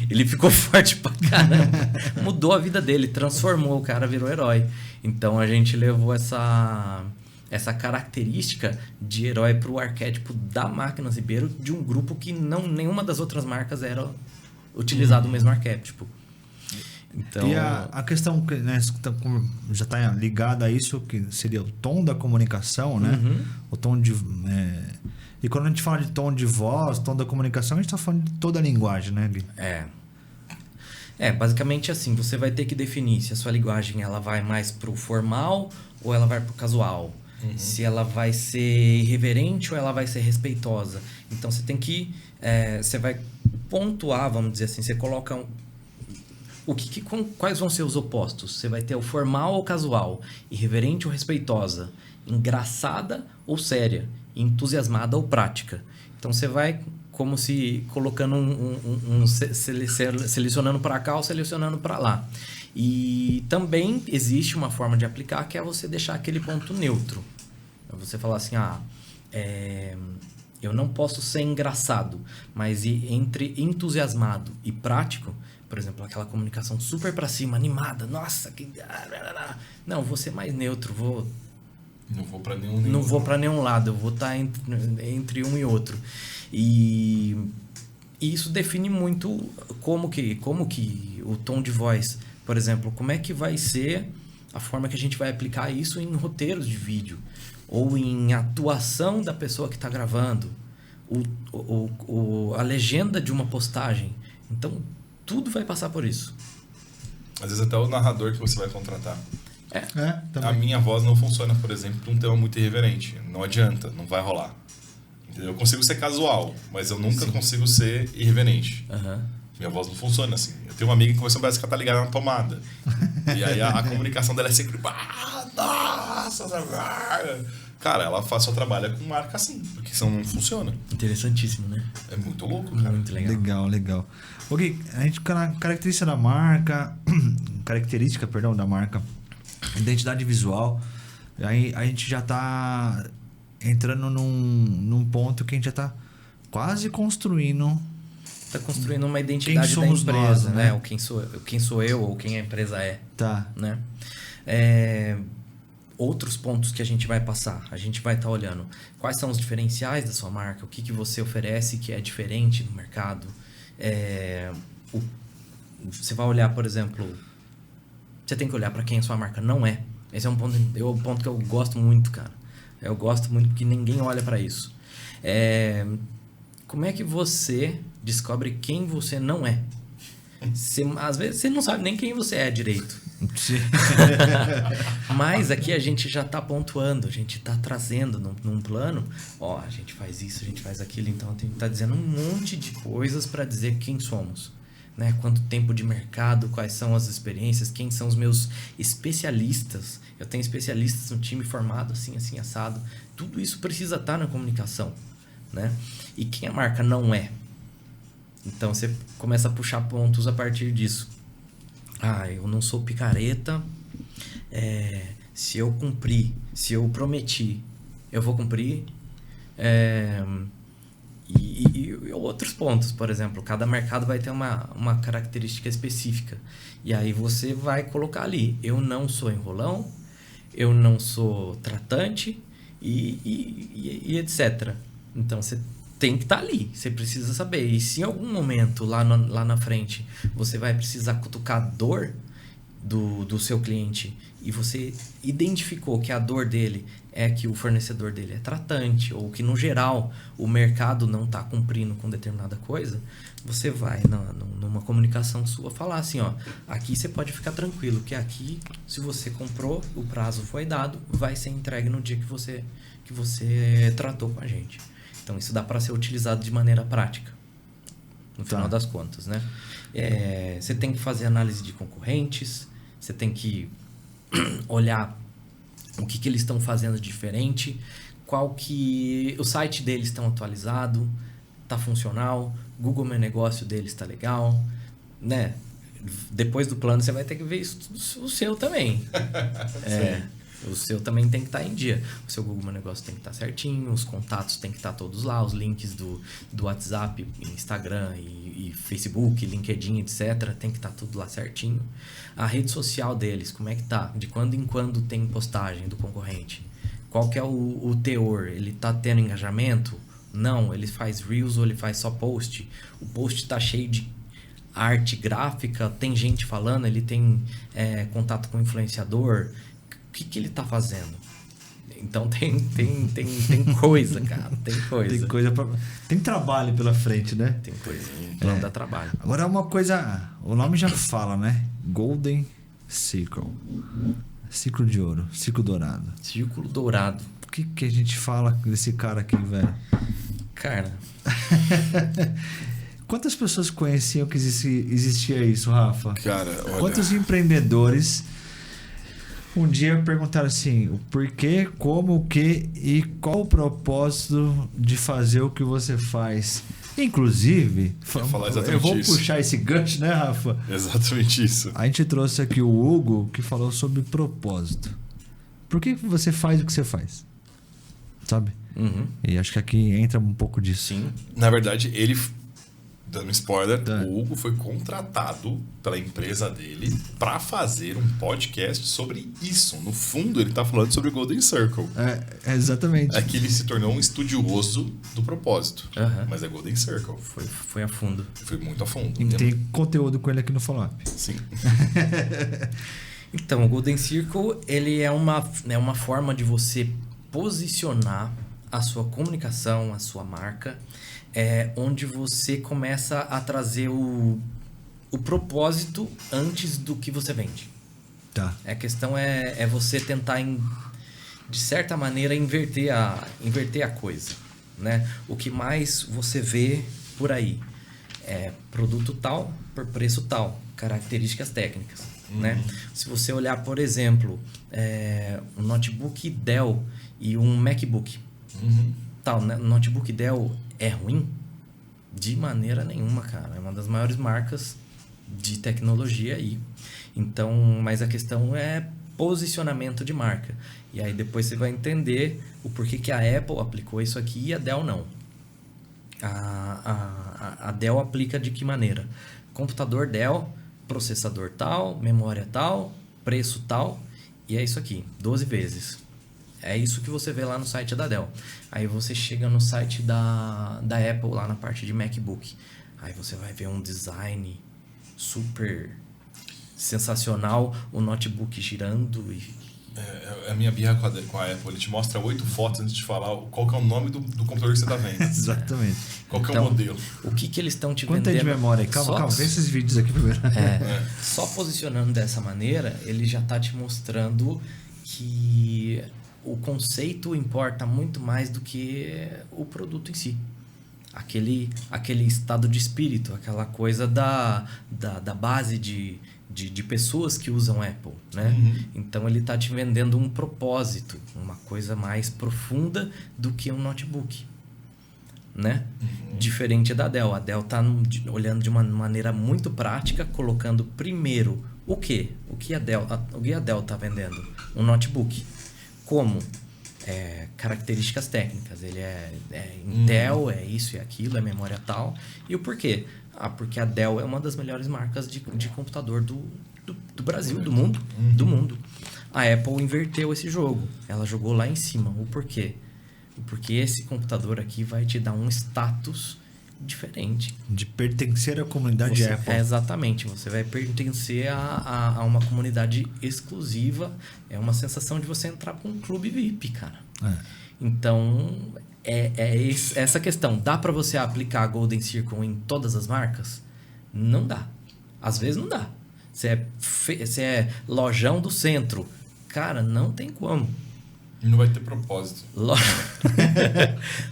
Ele ficou forte pra caramba. Mudou a vida dele, transformou, o cara virou herói. Então a gente levou essa característica de herói pro arquétipo da Máquinas Ribeiro, de um grupo que nenhuma das outras marcas era utilizado o mesmo arquétipo. Então, e a questão que, né, já está ligada a isso, que seria o tom da comunicação, né? O tom de... E quando a gente fala de tom de voz, tom da comunicação, a gente está falando de toda a linguagem, né, Gui? Basicamente assim, você vai ter que definir se a sua linguagem ela vai mais pro formal ou ela vai pro casual. Se ela vai ser irreverente ou ela vai ser respeitosa. Então você tem que... você vai pontuar, vamos dizer assim, você coloca... quais vão ser os opostos? Você vai ter o formal ou casual, irreverente ou respeitosa, engraçada ou séria, entusiasmada ou prática. Então você vai como se colocando selecionando para cá ou selecionando para lá. E também existe uma forma de aplicar que é você deixar aquele ponto neutro. Você falar assim, eu não posso ser engraçado, mas entre entusiasmado e prático, por exemplo, aquela comunicação super pra cima, animada, nossa, não, vou ser mais neutro, não vou pra nenhum lado, eu vou estar entre um e outro. E isso define muito como que o tom de voz, por exemplo, como é que vai ser a forma que a gente vai aplicar isso em roteiros de vídeo, ou em atuação da pessoa que está gravando, a legenda de uma postagem. Então, tudo vai passar por isso. Às vezes até o narrador que você vai contratar. Também. A minha voz não funciona, por exemplo, para um tema muito irreverente. Não adianta, não vai rolar. Entendeu? Eu consigo ser casual, mas eu nunca consigo ser irreverente. Minha voz não funciona assim. Eu tenho uma amiga que começou a ficar ligada na tomada. E aí a comunicação dela é sempre... nossa! Cara, ela faz seu trabalho com marca assim, porque senão não funciona. Interessantíssimo, né? É muito louco, cara. Muito legal. Legal. Ok, a gente característica da marca, identidade visual, aí a gente já está entrando num ponto que a gente já está quase construindo. Está construindo uma identidade da empresa, nós, né? O quem sou eu ou quem a empresa é. Tá. Né? Outros pontos que a gente vai passar, a gente vai estar olhando quais são os diferenciais da sua marca, o que você oferece que é diferente no mercado. Você vai olhar, por exemplo, você tem que olhar para quem a sua marca não é. Esse é um ponto que eu gosto muito, cara. Eu gosto muito porque ninguém olha para isso. Como é que você descobre quem você não é? Às vezes você não sabe nem quem você é direito. Mas aqui a gente já está pontuando, a gente está trazendo num plano, a gente faz isso, a gente faz aquilo, então a gente está dizendo um monte de coisas para dizer quem somos, né? Quanto tempo de mercado, quais são as experiências, quem são os meus especialistas. Eu tenho especialistas no time formado assim, assim, assado. Tudo isso precisa estar na comunicação, né? E quem a marca não é? Então você começa a puxar pontos a partir disso. Eu não sou picareta. Se eu cumprir, se eu prometi, eu vou cumprir. E outros pontos, por exemplo, cada mercado vai ter uma característica específica. E aí você vai colocar ali: eu não sou enrolão, eu não sou tratante e etc. Então você tem que estar ali, você precisa saber. E se em algum momento lá na frente você vai precisar cutucar dor, do seu cliente e você identificou que a dor dele é que o fornecedor dele é tratante ou que, no geral, o mercado não está cumprindo com determinada coisa, você vai numa comunicação sua falar assim, ó, aqui você pode ficar tranquilo, que aqui, se você comprou, o prazo foi dado, vai ser entregue no dia que você tratou com a gente. Então, isso dá para ser utilizado de maneira prática, no final das contas, né? Você tem que fazer análise de concorrentes, você tem que olhar o que eles estão fazendo de diferente, o site deles está atualizado, está funcional, Google Meu Negócio deles está legal, né? Depois do plano você vai ter que ver isso, o seu também. O seu também tem que estar em dia. O seu Google Meu Negócio tem que estar certinho, os contatos tem que estar todos lá, os links do WhatsApp, Instagram e Facebook, LinkedIn, etc. Tem que estar tudo lá certinho. A rede social deles, como é que tá? De quando em quando tem postagem do concorrente? Qual que é o teor? Ele tá tendo engajamento? Não, ele faz Reels ou ele faz só post? O post tá cheio de arte gráfica, tem gente falando, ele tem contato com o influenciador. O que ele tá fazendo? Então tem coisa, cara. Tem coisa. Tem trabalho pela frente, né? Tem coisa. Plano dá trabalho. Agora uma coisa. O nome já fala, né? Golden Circle. Ciclo de ouro. Ciclo dourado. Círculo dourado. O que a gente fala desse cara aqui, velho? Cara. Quantas pessoas conheciam que existia isso, Rafa? Cara, olha... Quantos empreendedores um dia perguntaram assim, o porquê, como, o que e qual o propósito de fazer o que você faz? Inclusive, eu vou puxar esse gancho, né, Rafa? Exatamente isso. A gente trouxe aqui o Hugo, que falou sobre propósito. Por que você faz o que você faz? Sabe? Uhum. E acho que aqui entra um pouco disso. Sim. Na verdade, ele... Dando spoiler, o Hugo foi contratado pela empresa dele para fazer um podcast sobre isso. No fundo, ele tá falando sobre o Golden Circle. Exatamente. Aqui ele se tornou um estudioso do propósito. Uhum. Mas é Golden Circle. Foi a fundo. Foi muito a fundo. E tem conteúdo com ele aqui no Follow Up. Sim. Então, o Golden Circle, ele é uma forma de você posicionar a sua comunicação, a sua marca, onde você começa a trazer o propósito antes do que você vende. Tá. A questão é você tentar, de certa maneira, inverter a coisa, né? O que mais você vê por aí é produto tal por preço tal, características técnicas, né? Se você olhar, por exemplo, um notebook Dell e um MacBook, tal, né? O notebook Dell é ruim? De maneira nenhuma, cara. É uma das maiores marcas de tecnologia aí. Então, mas a questão é posicionamento de marca. E aí depois você vai entender o porquê que a Apple aplicou isso aqui e a Dell não. A Dell aplica de que maneira? Computador Dell, processador tal, memória tal, preço tal, e é isso aqui, 12 vezes. É isso que você vê lá no site da Dell. Aí você chega no site da Apple, lá na parte de MacBook. Aí você vai ver um design super sensacional, o notebook girando. A minha birra com a Apple. Ele te mostra 8 fotos antes de falar qual que é o nome do computador que você está vendo. Exatamente. Qual que é o modelo. O que eles estão te vendendo... Quanto é de memória? Calma, vê esses vídeos aqui primeiro. Só posicionando dessa maneira, ele já está te mostrando que o conceito importa muito mais do que o produto em si. Aquele estado de espírito, aquela coisa da base de pessoas que usam Apple, né? Então ele está te vendendo um propósito, uma coisa mais profunda do que um notebook, né? Diferente da Dell. A Dell está olhando de uma maneira muito prática, colocando primeiro o quê? O que a Dell está vendendo? Um notebook. Como? Características técnicas. Ele é Intel, é isso e aquilo, é memória tal. E o porquê? Porque a Dell é uma das melhores marcas de computador do Brasil, do mundo. Do mundo. A Apple inverteu esse jogo. Ela jogou lá em cima. O porquê? Porque esse computador aqui vai te dar um status diferente. De pertencer à comunidade Apple. Exatamente. Você vai pertencer a uma comunidade exclusiva. É uma sensação de você entrar com um clube VIP, cara. Então, essa questão. Dá para você aplicar a Golden Circle em todas as marcas? Não dá. Às vezes não dá. Você é lojão do centro. Cara, não tem como. Não vai ter propósito.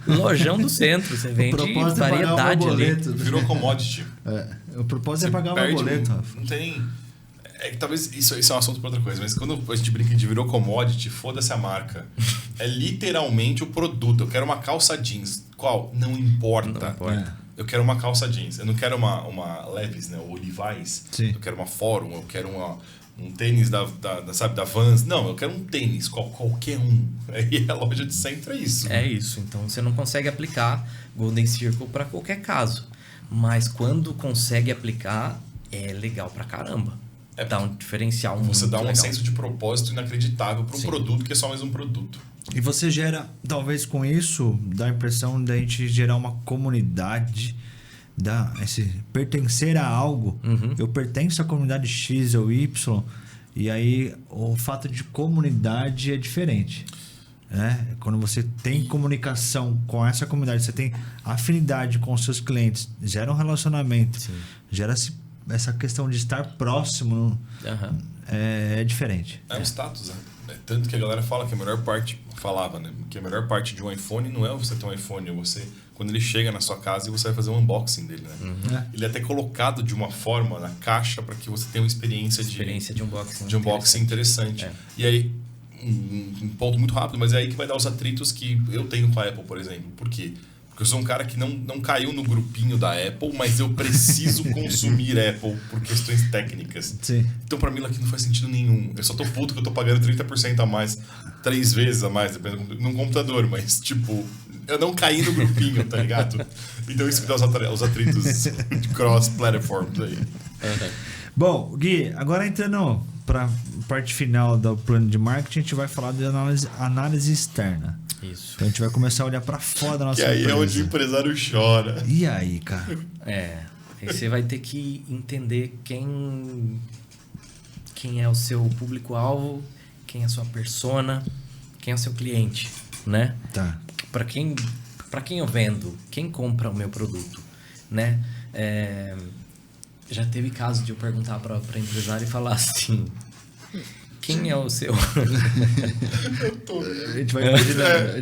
Lojão do centro. Você vende variedade ali. Virou commodity. O propósito é pagar um boleto. Não tem... que talvez isso é um assunto para outra coisa, mas quando a gente brinca de virou commodity, foda-se a marca. É literalmente o produto. Eu quero uma calça jeans. Qual? Não importa. Não importa. Eu quero uma calça jeans. Eu não quero uma Levi's, né? Ou Levi's. Sim. Eu quero uma Forum. Eu quero um tênis da Vans. Não, eu quero um tênis. Qualquer um. Aí a loja de centro é isso. É isso. Então você não consegue aplicar Golden Circle para qualquer caso. Mas quando consegue aplicar, é legal pra caramba. Dá um diferencial muito legal. Você dá um senso de propósito inacreditável para um produto que é só mais um produto. E você gera, talvez com isso, dá a impressão da gente gerar uma comunidade, esse pertencer a algo. Eu pertenço à comunidade X ou Y, e aí o fato de comunidade é diferente. Quando você tem comunicação com essa comunidade, você tem afinidade com os seus clientes, gera um relacionamento, gera essa questão de estar próximo, é diferente. É um status, né? Tanto que a galera fala que a melhor parte, que a melhor parte de um iPhone não é você ter um iPhone, é você, quando ele chega na sua casa e você vai fazer um unboxing dele, né? Ele é até colocado de uma forma na caixa para que você tenha uma experiência de unboxing interessante. E aí, um ponto muito rápido, mas é aí que vai dar os atritos que eu tenho com a Apple, por exemplo. Por quê? Porque eu sou um cara que não caiu no grupinho da Apple, mas eu preciso consumir Apple por questões técnicas. Sim. Então, pra mim, aqui não faz sentido nenhum. Eu só tô puto que eu tô pagando 30% a mais, 3 vezes a mais, dependendo num computador. Mas, tipo, eu não caí no grupinho, tá ligado? Então, isso que dá os atritos de cross-platforms aí. Bom, Gui, agora entrando pra parte final do plano de marketing, a gente vai falar de análise externa. Isso. Então a gente vai começar a olhar para fora da nossa empresa. empresa. E aí é onde o empresário chora. E aí, cara? Aí você vai ter que entender quem é o seu público-alvo, quem é a sua persona, quem é o seu cliente, né? Tá. Para quem eu vendo, quem compra o meu produto, né? Já teve caso de eu perguntar para empresário e falar assim... Quem é o seu... A gente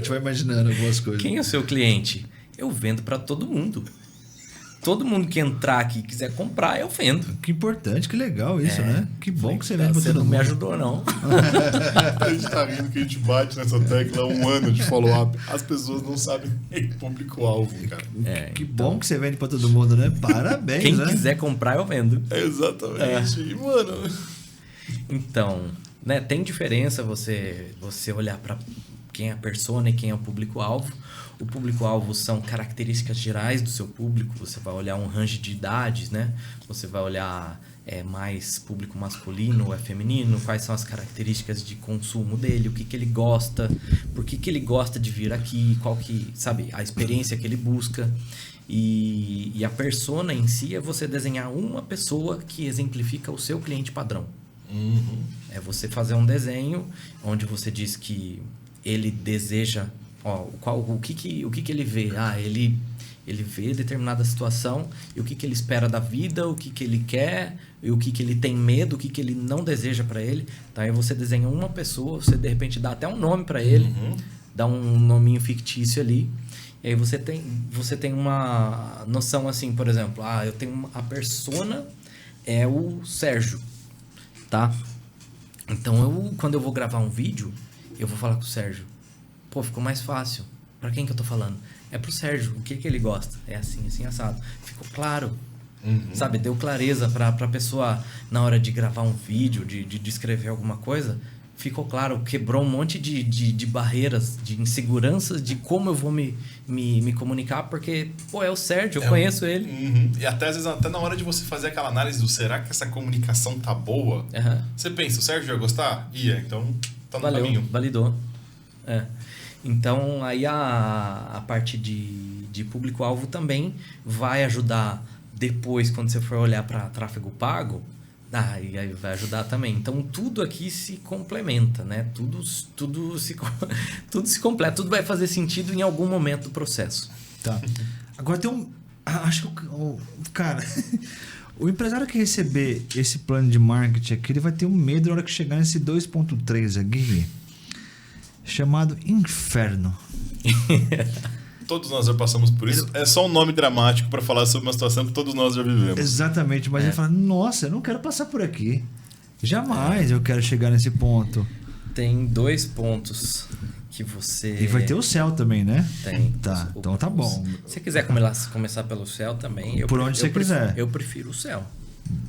vai imaginando algumas coisas. Quem é o seu cliente? Eu vendo para todo mundo. Todo mundo que entrar aqui e quiser comprar, eu vendo. Que importante, que legal isso, né? Que bom que você vende pra todo mundo. Você não me ajudou, não. A gente tá rindo que a gente bate nessa tecla há um ano de follow-up. As pessoas não sabem nem público-alvo, cara. Que bom que você vende pra todo mundo, né? Parabéns, Quem né? quiser comprar, eu vendo. Exatamente. E, mano... Então, né, tem diferença você olhar para quem é a persona e quem é o público-alvo. O público-alvo são características gerais do seu público. Você vai olhar um range de idades, né? Você vai olhar mais público masculino ou feminino, quais são as características de consumo dele, o que ele gosta, por que ele gosta de vir aqui, a experiência que ele busca. E a persona em si é você desenhar uma pessoa que exemplifica o seu cliente padrão. É você fazer um desenho onde você diz que ele deseja, o que ele vê. Ele vê determinada situação e o que ele espera da vida, o que ele quer e o que ele tem medo, o que ele não deseja para ele. Então aí você desenha uma pessoa, você de repente dá até um nome para ele, dá um nominho fictício ali. E aí você tem uma noção assim, por exemplo, eu tenho a persona é o Sérgio. Tá? Então, quando eu vou gravar um vídeo, eu vou falar com o Sérgio. Pô, ficou mais fácil. Pra quem que eu tô falando? É pro Sérgio. O que ele gosta? É assim, assim, assado. Ficou claro. Sabe? Deu clareza pra pessoa, na hora de gravar um vídeo, de escrever alguma coisa. Ficou claro. Quebrou um monte de barreiras, de inseguranças, de como eu vou me comunicar, porque, pô, é o Sérgio, eu conheço ele. E até, às vezes, até na hora de você fazer aquela análise do será que essa comunicação tá boa, você pensa, o Sérgio ia gostar? Ia, então tá no caminho. Validou. Então, aí a parte de público-alvo também vai ajudar depois, quando você for olhar para tráfego pago, e aí vai ajudar também. Então, tudo aqui se complementa, né? Tudo se completa, tudo vai fazer sentido em algum momento do processo. Tá. Agora tem um... Acho que cara... O empresário que receber esse plano de marketing aqui, ele vai ter um medo na hora que chegar nesse 2.3 aqui, chamado Inferno. Todos nós já passamos por isso. É só um nome dramático para falar sobre uma situação que todos nós já vivemos. Exatamente, mas ele fala, nossa, eu não quero passar por aqui. Jamais eu quero chegar nesse ponto. Tem 2 pontos que você... E vai ter o céu também, né? Tem. Tá, então tá bom. Se você quiser começar pelo céu também... Por onde você quiser. Eu prefiro o céu.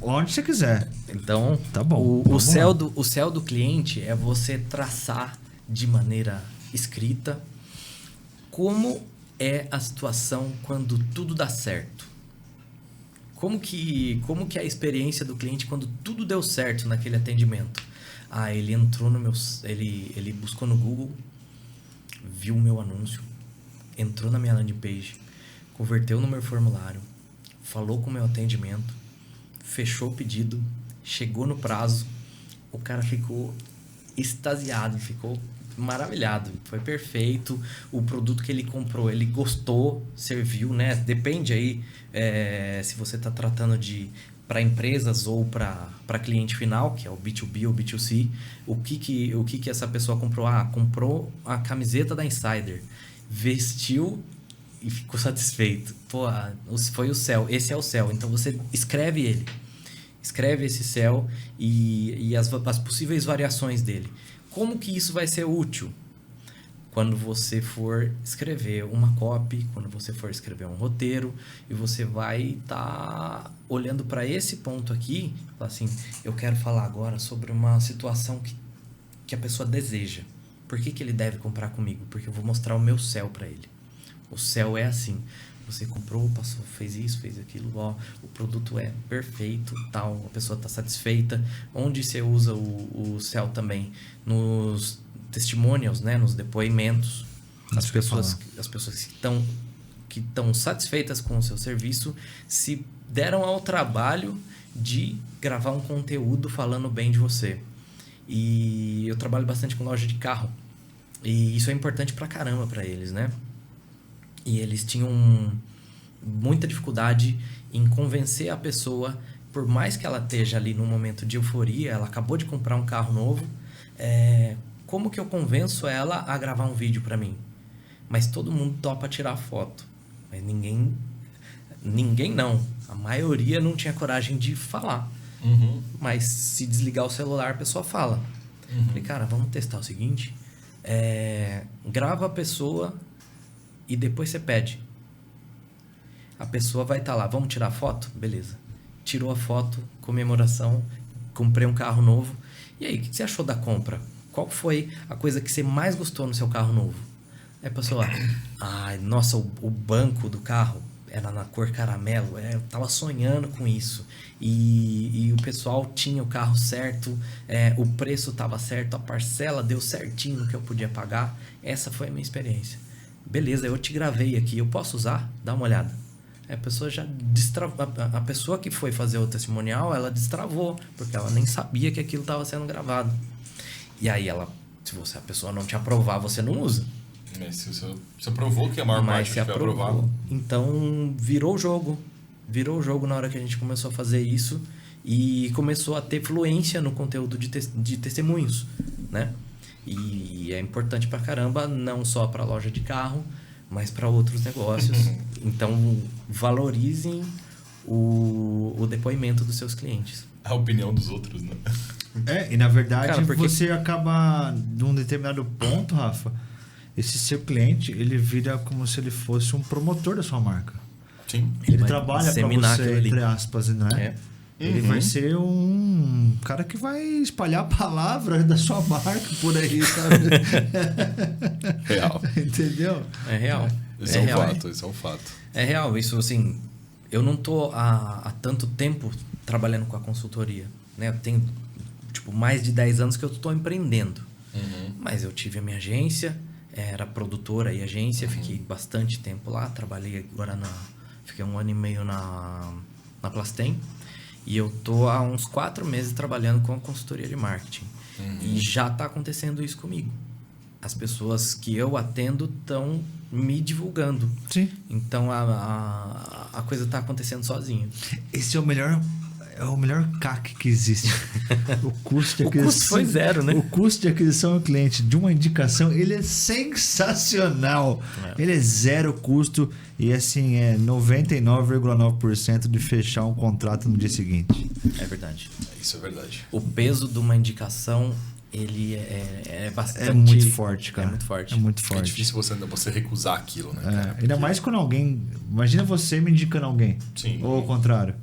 Onde você quiser. Então, tá bom. O céu do cliente é você traçar de maneira escrita como é a situação quando tudo dá certo. Como que é a experiência do cliente quando tudo deu certo naquele atendimento? Ele entrou no meu... Ele buscou no Google, viu o meu anúncio, entrou na minha landing page, converteu no meu formulário, falou com o meu atendimento, fechou o pedido, chegou no prazo, o cara ficou extasiado, ficou maravilhado, foi perfeito, o produto que ele comprou, ele gostou, serviu, né? Depende aí se você está tratando para empresas ou para cliente final, que é o B2B ou B2C, o que essa pessoa comprou? Comprou a camiseta da Insider, vestiu e ficou satisfeito. Foi o céu, esse é o céu. Então você escreve esse céu e as possíveis variações dele. Como que isso vai ser útil? Quando você for escrever uma copy, quando você for escrever um roteiro, e você vai estar olhando para esse ponto aqui, assim, eu quero falar agora sobre uma situação que a pessoa deseja. Por que ele deve comprar comigo? Porque eu vou mostrar o meu céu para ele. O céu é assim. Você comprou, passou, fez isso, fez aquilo, o produto é perfeito, tal, a pessoa está satisfeita. Onde você usa o céu também? Nos testimonials, né? Nos depoimentos. As pessoas que estão satisfeitas com o seu serviço se deram ao trabalho de gravar um conteúdo falando bem de você. E eu trabalho bastante com loja de carro. E isso é importante pra caramba pra eles, né? E eles tinham muita dificuldade em convencer a pessoa, por mais que ela esteja ali num momento de euforia, ela acabou de comprar um carro novo, como que eu convenço ela a gravar um vídeo para mim? Mas todo mundo topa tirar foto. Mas ninguém não. A maioria não tinha coragem de falar. Uhum. Mas se desligar o celular, a pessoa fala. Uhum. Falei, cara, vamos testar o seguinte. Grava a pessoa e depois você pede. A pessoa vai estar lá. Vamos tirar foto? Beleza. Tirou a foto, comemoração, comprei um carro novo. E aí, o que você achou da compra? Qual foi a coisa que você mais gostou no seu carro novo? Aí a pessoa, nossa, o banco do carro era na cor caramelo, eu tava sonhando com isso. E o pessoal tinha o carro certo, o preço tava certo, a parcela deu certinho no que eu podia pagar. Essa foi a minha experiência. Beleza, eu te gravei aqui, eu posso usar? Dá uma olhada. A pessoa já destravou, a pessoa que foi fazer o testemunial, ela destravou, porque ela nem sabia que aquilo estava sendo gravado. E aí se a pessoa não te aprovar, você não usa. Mas se você aprovou que a maior parte foi aprovado. Então virou o jogo. Virou o jogo na hora que a gente começou a fazer isso e começou a ter fluência no conteúdo de testemunhos, né? E é importante pra caramba, não só pra loja de carro, mas para outros negócios. Então, valorizem o depoimento dos seus clientes. A opinião dos outros, né? E na verdade, você acaba, num determinado ponto, Rafa, esse seu cliente, ele vira como se ele fosse um promotor da sua marca. Sim. Ele trabalha para você, entre aspas, né? Ele vai ser um cara que vai espalhar a palavra da sua marca por aí, sabe? Real. Entendeu? É real. Isso é um fato. É real. Isso, assim, eu não tô há tanto tempo trabalhando com a consultoria, né? Eu tenho, mais de 10 anos que eu estou empreendendo. Uhum. Mas eu tive a minha agência, era produtora e agência, fiquei bastante tempo lá, trabalhei agora fiquei 1 ano e meio na Plastem, e eu tô há uns 4 meses trabalhando com a consultoria de marketing. E já está acontecendo isso comigo. As pessoas que eu atendo estão me divulgando. Sim. Então a coisa está acontecendo sozinho. Esse é o melhor CAC que existe. O custo de aquisição. O custo foi 0, né? O custo de aquisição ao cliente de uma indicação, ele é sensacional. Ele é 0 custo e assim é 99,9% de fechar um contrato no dia seguinte. É verdade. Isso é verdade. O peso de uma indicação, ele é bastante... É muito forte, cara. É muito forte. É muito forte. É difícil você recusar aquilo, né, cara? Ainda mais quando alguém... Imagina você me indicando alguém. Sim. Ou ao contrário.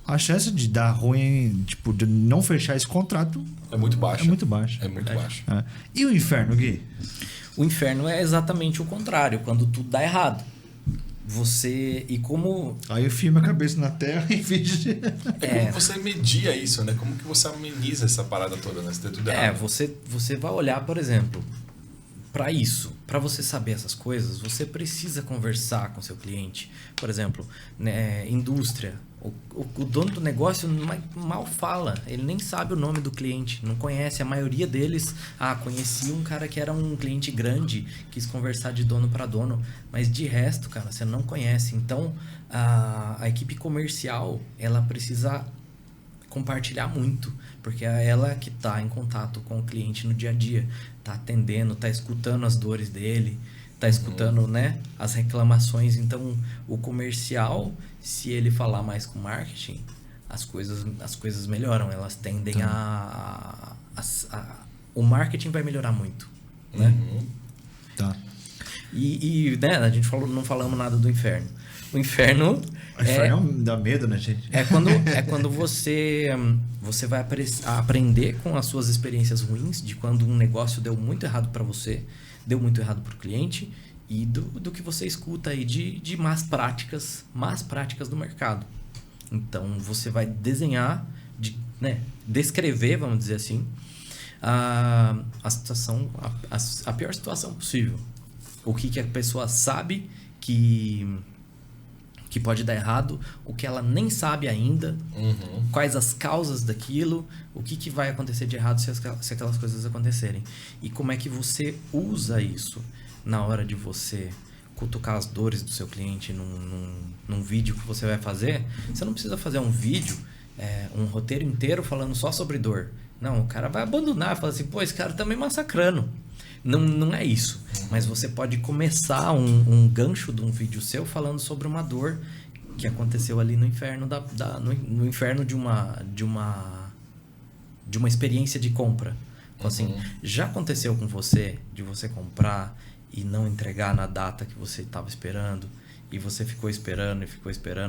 A chance de dar ruim, tipo, de não fechar esse contrato... É muito baixa. É muito baixa. É muito baixa. É. E o inferno, Gui? O inferno é exatamente o contrário. Quando tudo dá errado. Você... E como... Aí eu fio minha cabeça na terra e finge... Como você media isso, né? Como que você ameniza essa parada toda, né? Se der tudo errado. Você vai olhar, por exemplo, para isso. Para você saber essas coisas, você precisa conversar com seu cliente. Por exemplo, né, indústria. O dono do negócio mal fala. Ele nem sabe o nome do cliente. Não conhece. A maioria deles... conheci um cara que era um cliente grande. Quis conversar de dono para dono. Mas de resto, cara, você não conhece. Então, a equipe comercial, ela precisa compartilhar muito. Porque é ela que está em contato com o cliente no dia a dia. Está atendendo, está escutando as dores dele. Está escutando, né, as reclamações. Então, o comercial, se ele falar mais com marketing, as coisas melhoram. Elas tendem o marketing vai melhorar muito, né? Tá. E né, a gente não falamos nada do inferno. O inferno dá medo, né, gente? É quando você vai aprender com as suas experiências ruins, de quando um negócio deu muito errado para você, deu muito errado para o cliente, e do que você escuta aí de más práticas do mercado. Então, você vai desenhar, descrever, vamos dizer assim, a situação, a pior situação possível. O que a pessoa sabe que pode dar errado, o que ela nem sabe ainda, quais as causas daquilo, o que vai acontecer de errado se aquelas coisas acontecerem. E como é que você usa isso na hora de você cutucar as dores do seu cliente num vídeo que você vai fazer. Você não precisa fazer um vídeo, um roteiro inteiro falando só sobre dor. Não, o cara vai abandonar, fala assim, pô, esse cara tá me massacrando. Não é isso. Mas você pode começar um gancho de um vídeo seu falando sobre uma dor que aconteceu ali no inferno no inferno de uma experiência de compra. Então, assim, já aconteceu com você de você comprar e não entregar na data que você estava esperando, e você ficou esperando,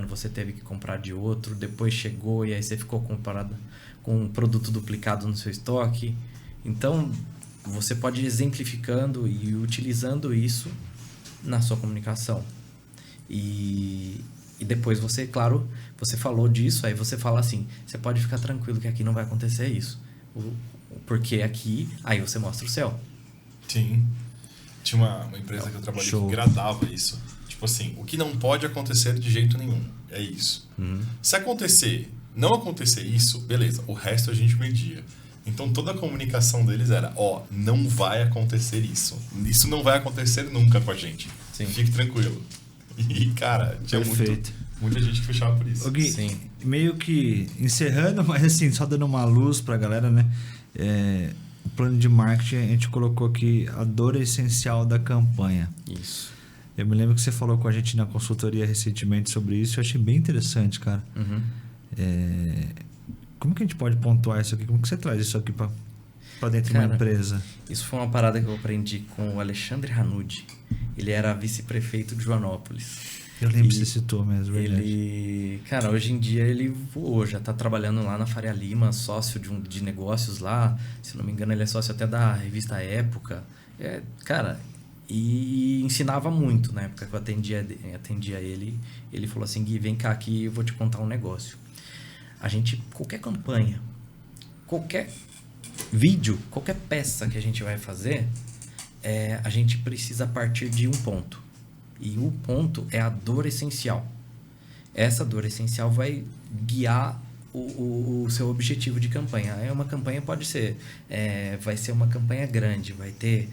você teve que comprar de outro, depois chegou e aí você ficou comparado com um produto duplicado no seu estoque. Então, você pode ir exemplificando e utilizando isso na sua comunicação. E depois você, claro, você falou disso, aí você fala assim, você pode ficar tranquilo que aqui não vai acontecer isso. Porque aqui, aí você mostra o céu. Sim. Tinha uma empresa que eu trabalhei que gradava isso. Tipo assim, o que não pode acontecer de jeito nenhum. É isso. Se não acontecer isso, beleza. O resto a gente media. Então toda a comunicação deles era, não vai acontecer isso. Isso não vai acontecer nunca com a gente. Sim. Fique tranquilo. E, cara, tinha muita gente que fechava por isso. Gui, sim. Meio que encerrando, mas assim, só dando uma luz pra galera, né? O plano de marketing, a gente colocou aqui a dor essencial da campanha. Isso. Eu me lembro que você falou com a gente na consultoria recentemente sobre isso. Eu achei bem interessante, cara. Como que a gente pode pontuar isso aqui? Como que você traz isso aqui pra dentro de uma empresa? Isso foi uma parada que eu aprendi com o Alexandre Hanud. Ele era vice-prefeito de Joanópolis. Eu lembro que você citou mesmo, verdade. Ele, cara, hoje em dia ele voou, já tá trabalhando lá na Faria Lima, sócio de negócios lá. Se não me engano, ele é sócio até da revista Época. Cara, e ensinava muito na época que eu atendia ele. Ele falou assim, Gui, vem cá aqui, eu vou te contar um negócio. Qualquer campanha, qualquer vídeo, qualquer peça que a gente vai fazer, a gente precisa partir de um ponto. E o ponto é a dor essencial. Essa dor essencial vai guiar o seu objetivo de campanha. Uma campanha pode ser... vai ser uma campanha grande, vai ter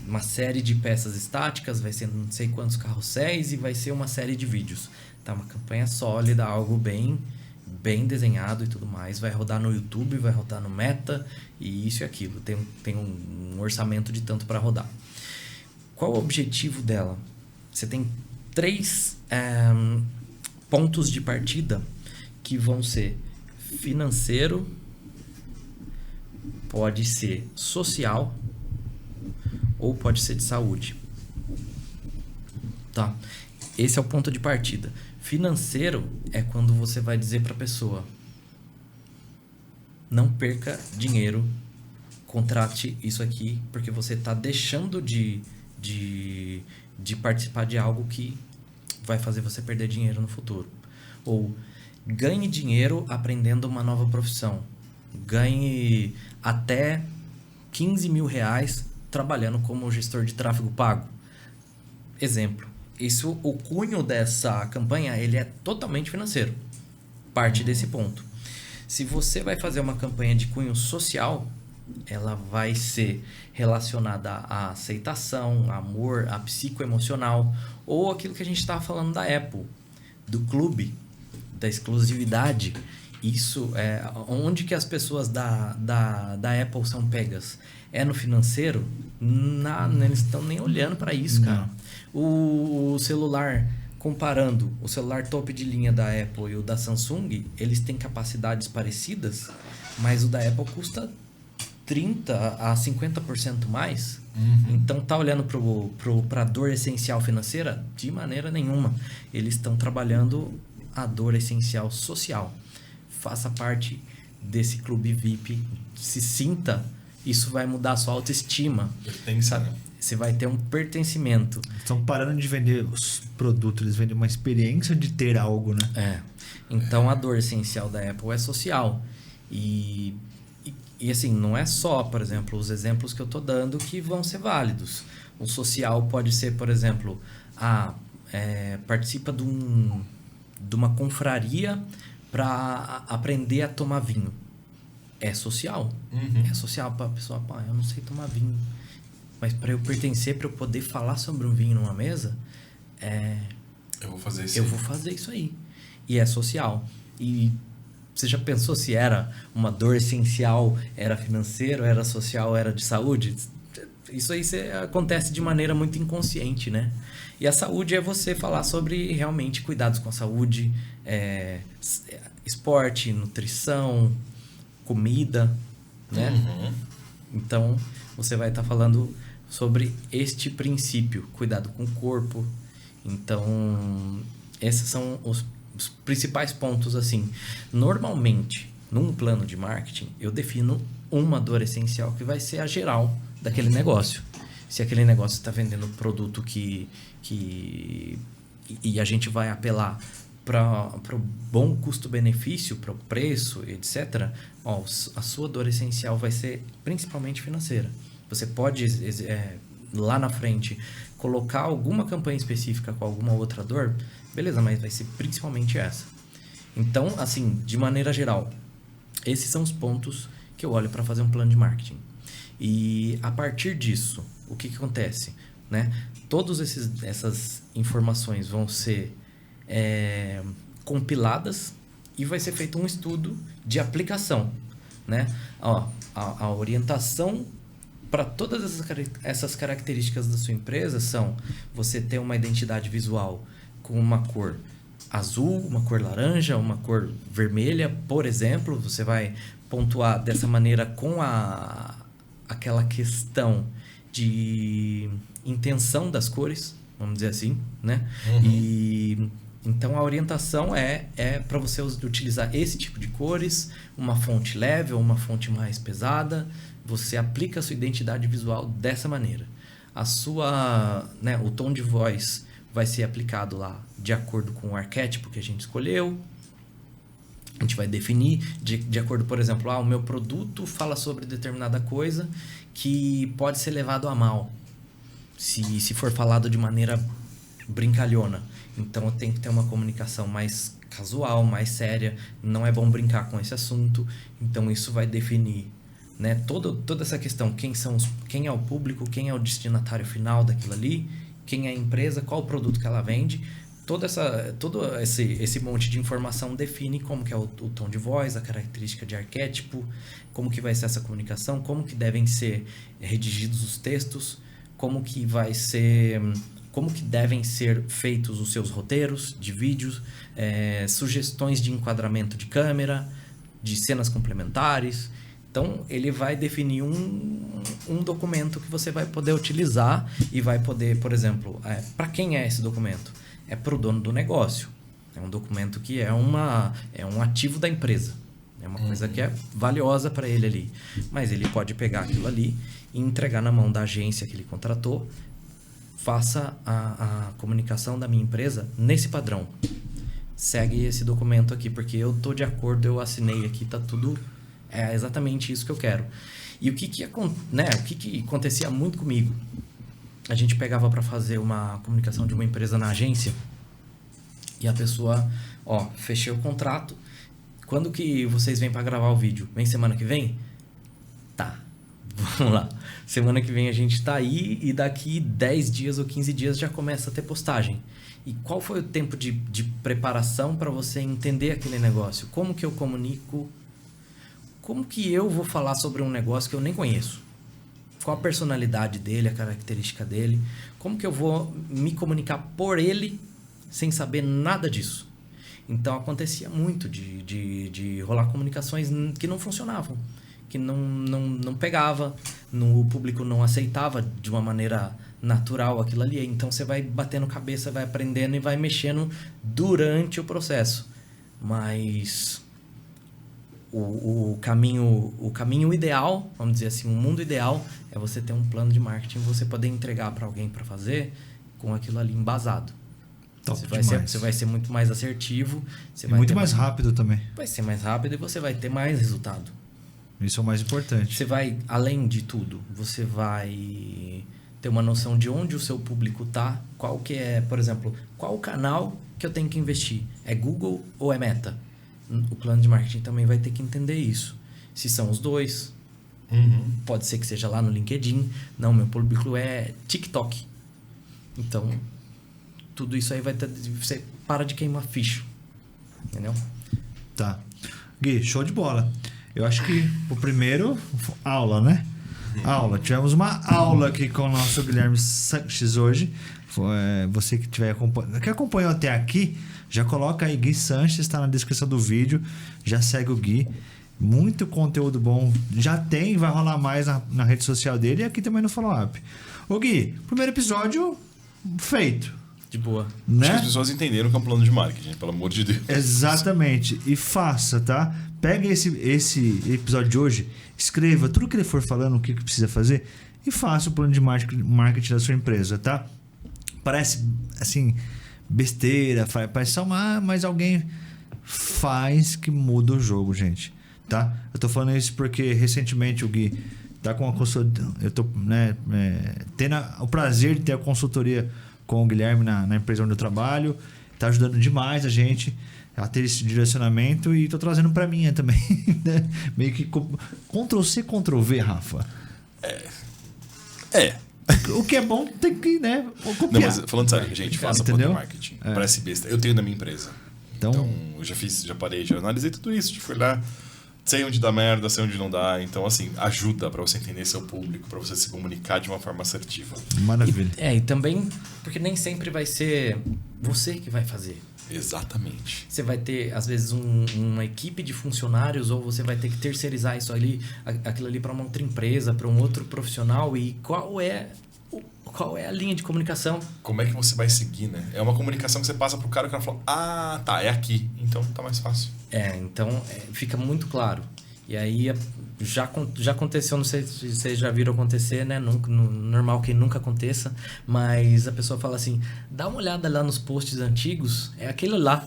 uma série de peças estáticas, vai ser não sei quantos carrosséis e vai ser uma série de vídeos. Tá, uma campanha sólida, algo bem desenhado e tudo mais. Vai rodar no YouTube, vai rodar no Meta e isso e aquilo. Tem um orçamento de tanto para rodar. Qual o objetivo dela? Você tem 3 pontos de partida que vão ser financeiro, pode ser social ou pode ser de saúde. Tá? Esse é o ponto de partida. Financeiro é quando você vai dizer para a pessoa: não perca dinheiro, contrate isso aqui, porque você está deixando de participar de algo que vai fazer você perder dinheiro no futuro. Ou ganhe dinheiro aprendendo uma nova profissão. Ganhe até 15 mil reais trabalhando como gestor de tráfego pago. Exemplo. Isso, o cunho dessa campanha, ele é totalmente financeiro. Parte desse ponto. Se você vai fazer uma campanha de cunho social, ela vai ser relacionada à aceitação, amor, a psicoemocional, ou aquilo que a gente estava falando da Apple, do clube, da exclusividade. Isso é onde que as pessoas da Apple são pegas. É no financeiro? Não, eles estão nem olhando para isso, cara. O celular, comparando o celular top de linha da Apple e o da Samsung, eles têm capacidades parecidas, mas o da Apple custa 30% a 50% mais. Então tá olhando para a dor essencial financeira? De maneira nenhuma. Eles estão trabalhando a dor essencial social. Faça parte desse clube VIP, se sinta, isso vai mudar a sua autoestima. Sabe? Você vai ter um pertencimento. Estão parando de vender os produtos, eles vendem uma experiência de ter algo, né? Então a dor essencial da Apple é social. E assim, não é só, por exemplo, os exemplos que eu estou dando que vão ser válidos. O social pode ser, por exemplo, participa de uma confraria para aprender a tomar vinho. É social. É social para a pessoa, eu não sei tomar vinho. Mas para eu pertencer, para eu poder falar sobre um vinho numa mesa, eu vou fazer isso. Eu vou fazer isso aí. E é social. E você já pensou se era uma dor essencial, era financeiro, era social, era de saúde? Isso aí acontece de maneira muito inconsciente, né? E a saúde é você falar sobre realmente cuidados com a saúde, esporte, nutrição, comida, né? Então, você vai estar falando sobre este princípio, cuidado com o corpo. Então, esses são os principais pontos, assim. Normalmente, num plano de marketing, eu defino uma dor essencial que vai ser a geral daquele negócio. Se aquele negócio está vendendo produto e a gente vai apelar para o bom custo-benefício, para o preço, etc., a sua dor essencial vai ser principalmente financeira. Você pode, lá na frente, colocar alguma campanha específica com alguma outra dor, beleza, mas vai ser principalmente essa. Então, assim, de maneira geral, esses são os pontos que eu olho para fazer um plano de marketing. E a partir disso, o que acontece? Né? Todas essas informações vão ser compiladas e vai ser feito um estudo de aplicação. Né? A orientação para todas essas características da sua empresa são você ter uma identidade visual com uma cor azul, uma cor laranja, uma cor vermelha, por exemplo. Você vai pontuar dessa maneira com aquela questão de intenção das cores, vamos dizer assim, né? E então a orientação é para você utilizar esse tipo de cores, uma fonte leve ou uma fonte mais pesada. Você aplica a sua identidade visual dessa maneira. O tom de voz vai ser aplicado lá de acordo com o arquétipo que a gente escolheu. A gente vai definir de acordo, por exemplo, o meu produto fala sobre determinada coisa que pode ser levado a mal. se for falado de maneira brincalhona. Então tem que ter uma comunicação mais casual, mais séria. Não é bom brincar com esse assunto. Então isso vai definir, né, toda essa questão. Quem é o público, quem é o destinatário final daquilo ali, quem é a empresa, qual o produto que ela vende. Todo esse monte de informação define como que é o tom de voz, a característica de arquétipo, como que vai ser essa comunicação, como que devem ser redigidos os textos, como que devem ser feitos os seus roteiros de vídeos, sugestões de enquadramento de câmera, de cenas complementares. Então, ele vai definir um documento que você vai poder utilizar e vai poder, por exemplo, para quem é esse documento? É para o dono do negócio. É um documento que é um ativo da empresa. É uma coisa que é valiosa para ele ali. Mas ele pode pegar aquilo ali e entregar na mão da agência que ele contratou. Faça a comunicação da minha empresa nesse padrão. Segue esse documento aqui, porque eu estou de acordo, eu assinei aqui, tá tudo... É exatamente isso que eu quero. E o que acontecia muito comigo? A gente pegava para fazer uma comunicação de uma empresa na agência e a pessoa, fechei o contrato. Quando que vocês vêm para gravar o vídeo? Vem semana que vem? Tá, vamos lá. Semana que vem a gente tá aí e daqui 10 dias ou 15 dias já começa a ter postagem. E qual foi o tempo de preparação para você entender aquele negócio? Como que eu comunico? Como que eu vou falar sobre um negócio que eu nem conheço? Qual a personalidade dele, a característica dele? Como que eu vou me comunicar por ele sem saber nada disso? Então, acontecia muito de rolar comunicações que não funcionavam, que não pegava, o público não aceitava de uma maneira natural aquilo ali. Então, você vai batendo cabeça, vai aprendendo e vai mexendo durante o processo. Mas... O caminho ideal, vamos dizer assim, o mundo ideal é você ter um plano de marketing, você poder entregar para alguém para fazer com aquilo ali embasado. Você vai ser muito mais assertivo. Muito mais rápido também. Vai ser mais rápido e você vai ter mais resultado. Isso é o mais importante. Você vai, além de tudo, você vai ter uma noção de onde o seu público tá, qual que é, por exemplo, qual o canal que eu tenho que investir? É Google ou é Meta? O plano de marketing também vai ter que entender isso. Se são os dois, pode ser que seja lá no LinkedIn. Não, meu público é TikTok. Então, tudo isso aí vai ter... Você para de queimar ficha. Entendeu? Tá. Gui, show de bola. Eu acho que o primeiro... Aula, né? Aula. Tivemos uma aula aqui com o nosso Guilherme Sanches hoje. Você que acompanhou até aqui... Já coloca aí Gui Sanches, está na descrição do vídeo. Já segue o Gui. Muito conteúdo bom. Já tem, vai rolar mais na rede social dele e aqui também no follow-up. Ô Gui, primeiro episódio feito. De boa. Né? Acho que as pessoas entenderam que é um plano de marketing, pelo amor de Deus. Exatamente. E faça, tá? Pega esse episódio de hoje, escreva tudo que ele for falando, o que precisa fazer e faça o plano de marketing da sua empresa, tá? Parece, assim... besteira, parece só mas alguém faz que muda o jogo, gente, tá? Eu tô falando isso porque recentemente o Gui tá com uma consultoria, eu tô tendo o prazer de ter a consultoria com o Guilherme na empresa onde eu trabalho, tá ajudando demais a gente a ter esse direcionamento e tô trazendo pra mim também, né? Meio que Ctrl+C, Ctrl+V, Rafa. O que é bom tem que, né, copiar. Não, mas falando sério, gente, faça plano de marketing. Parece besta. Eu tenho na minha empresa. Então eu já parei, já analisei tudo isso. Fui lá, sei onde dá merda, sei onde não dá. Então, assim, ajuda pra você entender seu público, pra você se comunicar de uma forma assertiva. Maravilha. E também, porque nem sempre vai ser você que vai fazer. Exatamente. Você vai ter, às vezes, uma equipe de funcionários ou você vai ter que terceirizar aquilo ali para uma outra empresa, para um outro profissional. E qual é a linha de comunicação? Como é que você vai seguir, né? É uma comunicação que você passa pro cara e o cara fala, tá, é aqui. Então tá mais fácil. Então fica muito claro. E aí já aconteceu, não sei se vocês já viram acontecer, né? Normal que nunca aconteça, mas a pessoa fala assim, dá uma olhada lá nos posts antigos, é aquilo lá.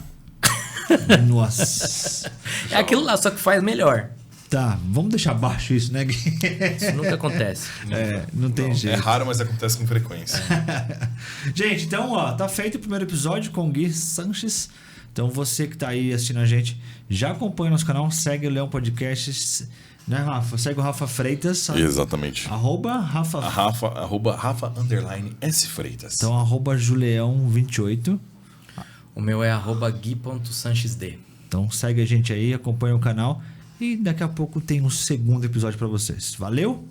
Nossa. É aquilo lá, só que faz melhor. Tá, vamos deixar baixo isso, né, Gui? Isso nunca acontece. Não tem jeito. É raro, mas acontece com frequência. Gente, então, ó, tá feito o primeiro episódio com o Gui Sanches. Então, você que tá aí assistindo a gente, já acompanha nosso canal, segue o Leão Podcasts, né, Rafa? Segue o Rafa Freitas. Exatamente. Arroba Rafa. Arroba Rafa_S Freitas. Então, arroba Juleão28. O meu é @gui.sanchesd. Então, segue a gente aí, acompanha o canal. E daqui a pouco tem um segundo episódio pra vocês. Valeu?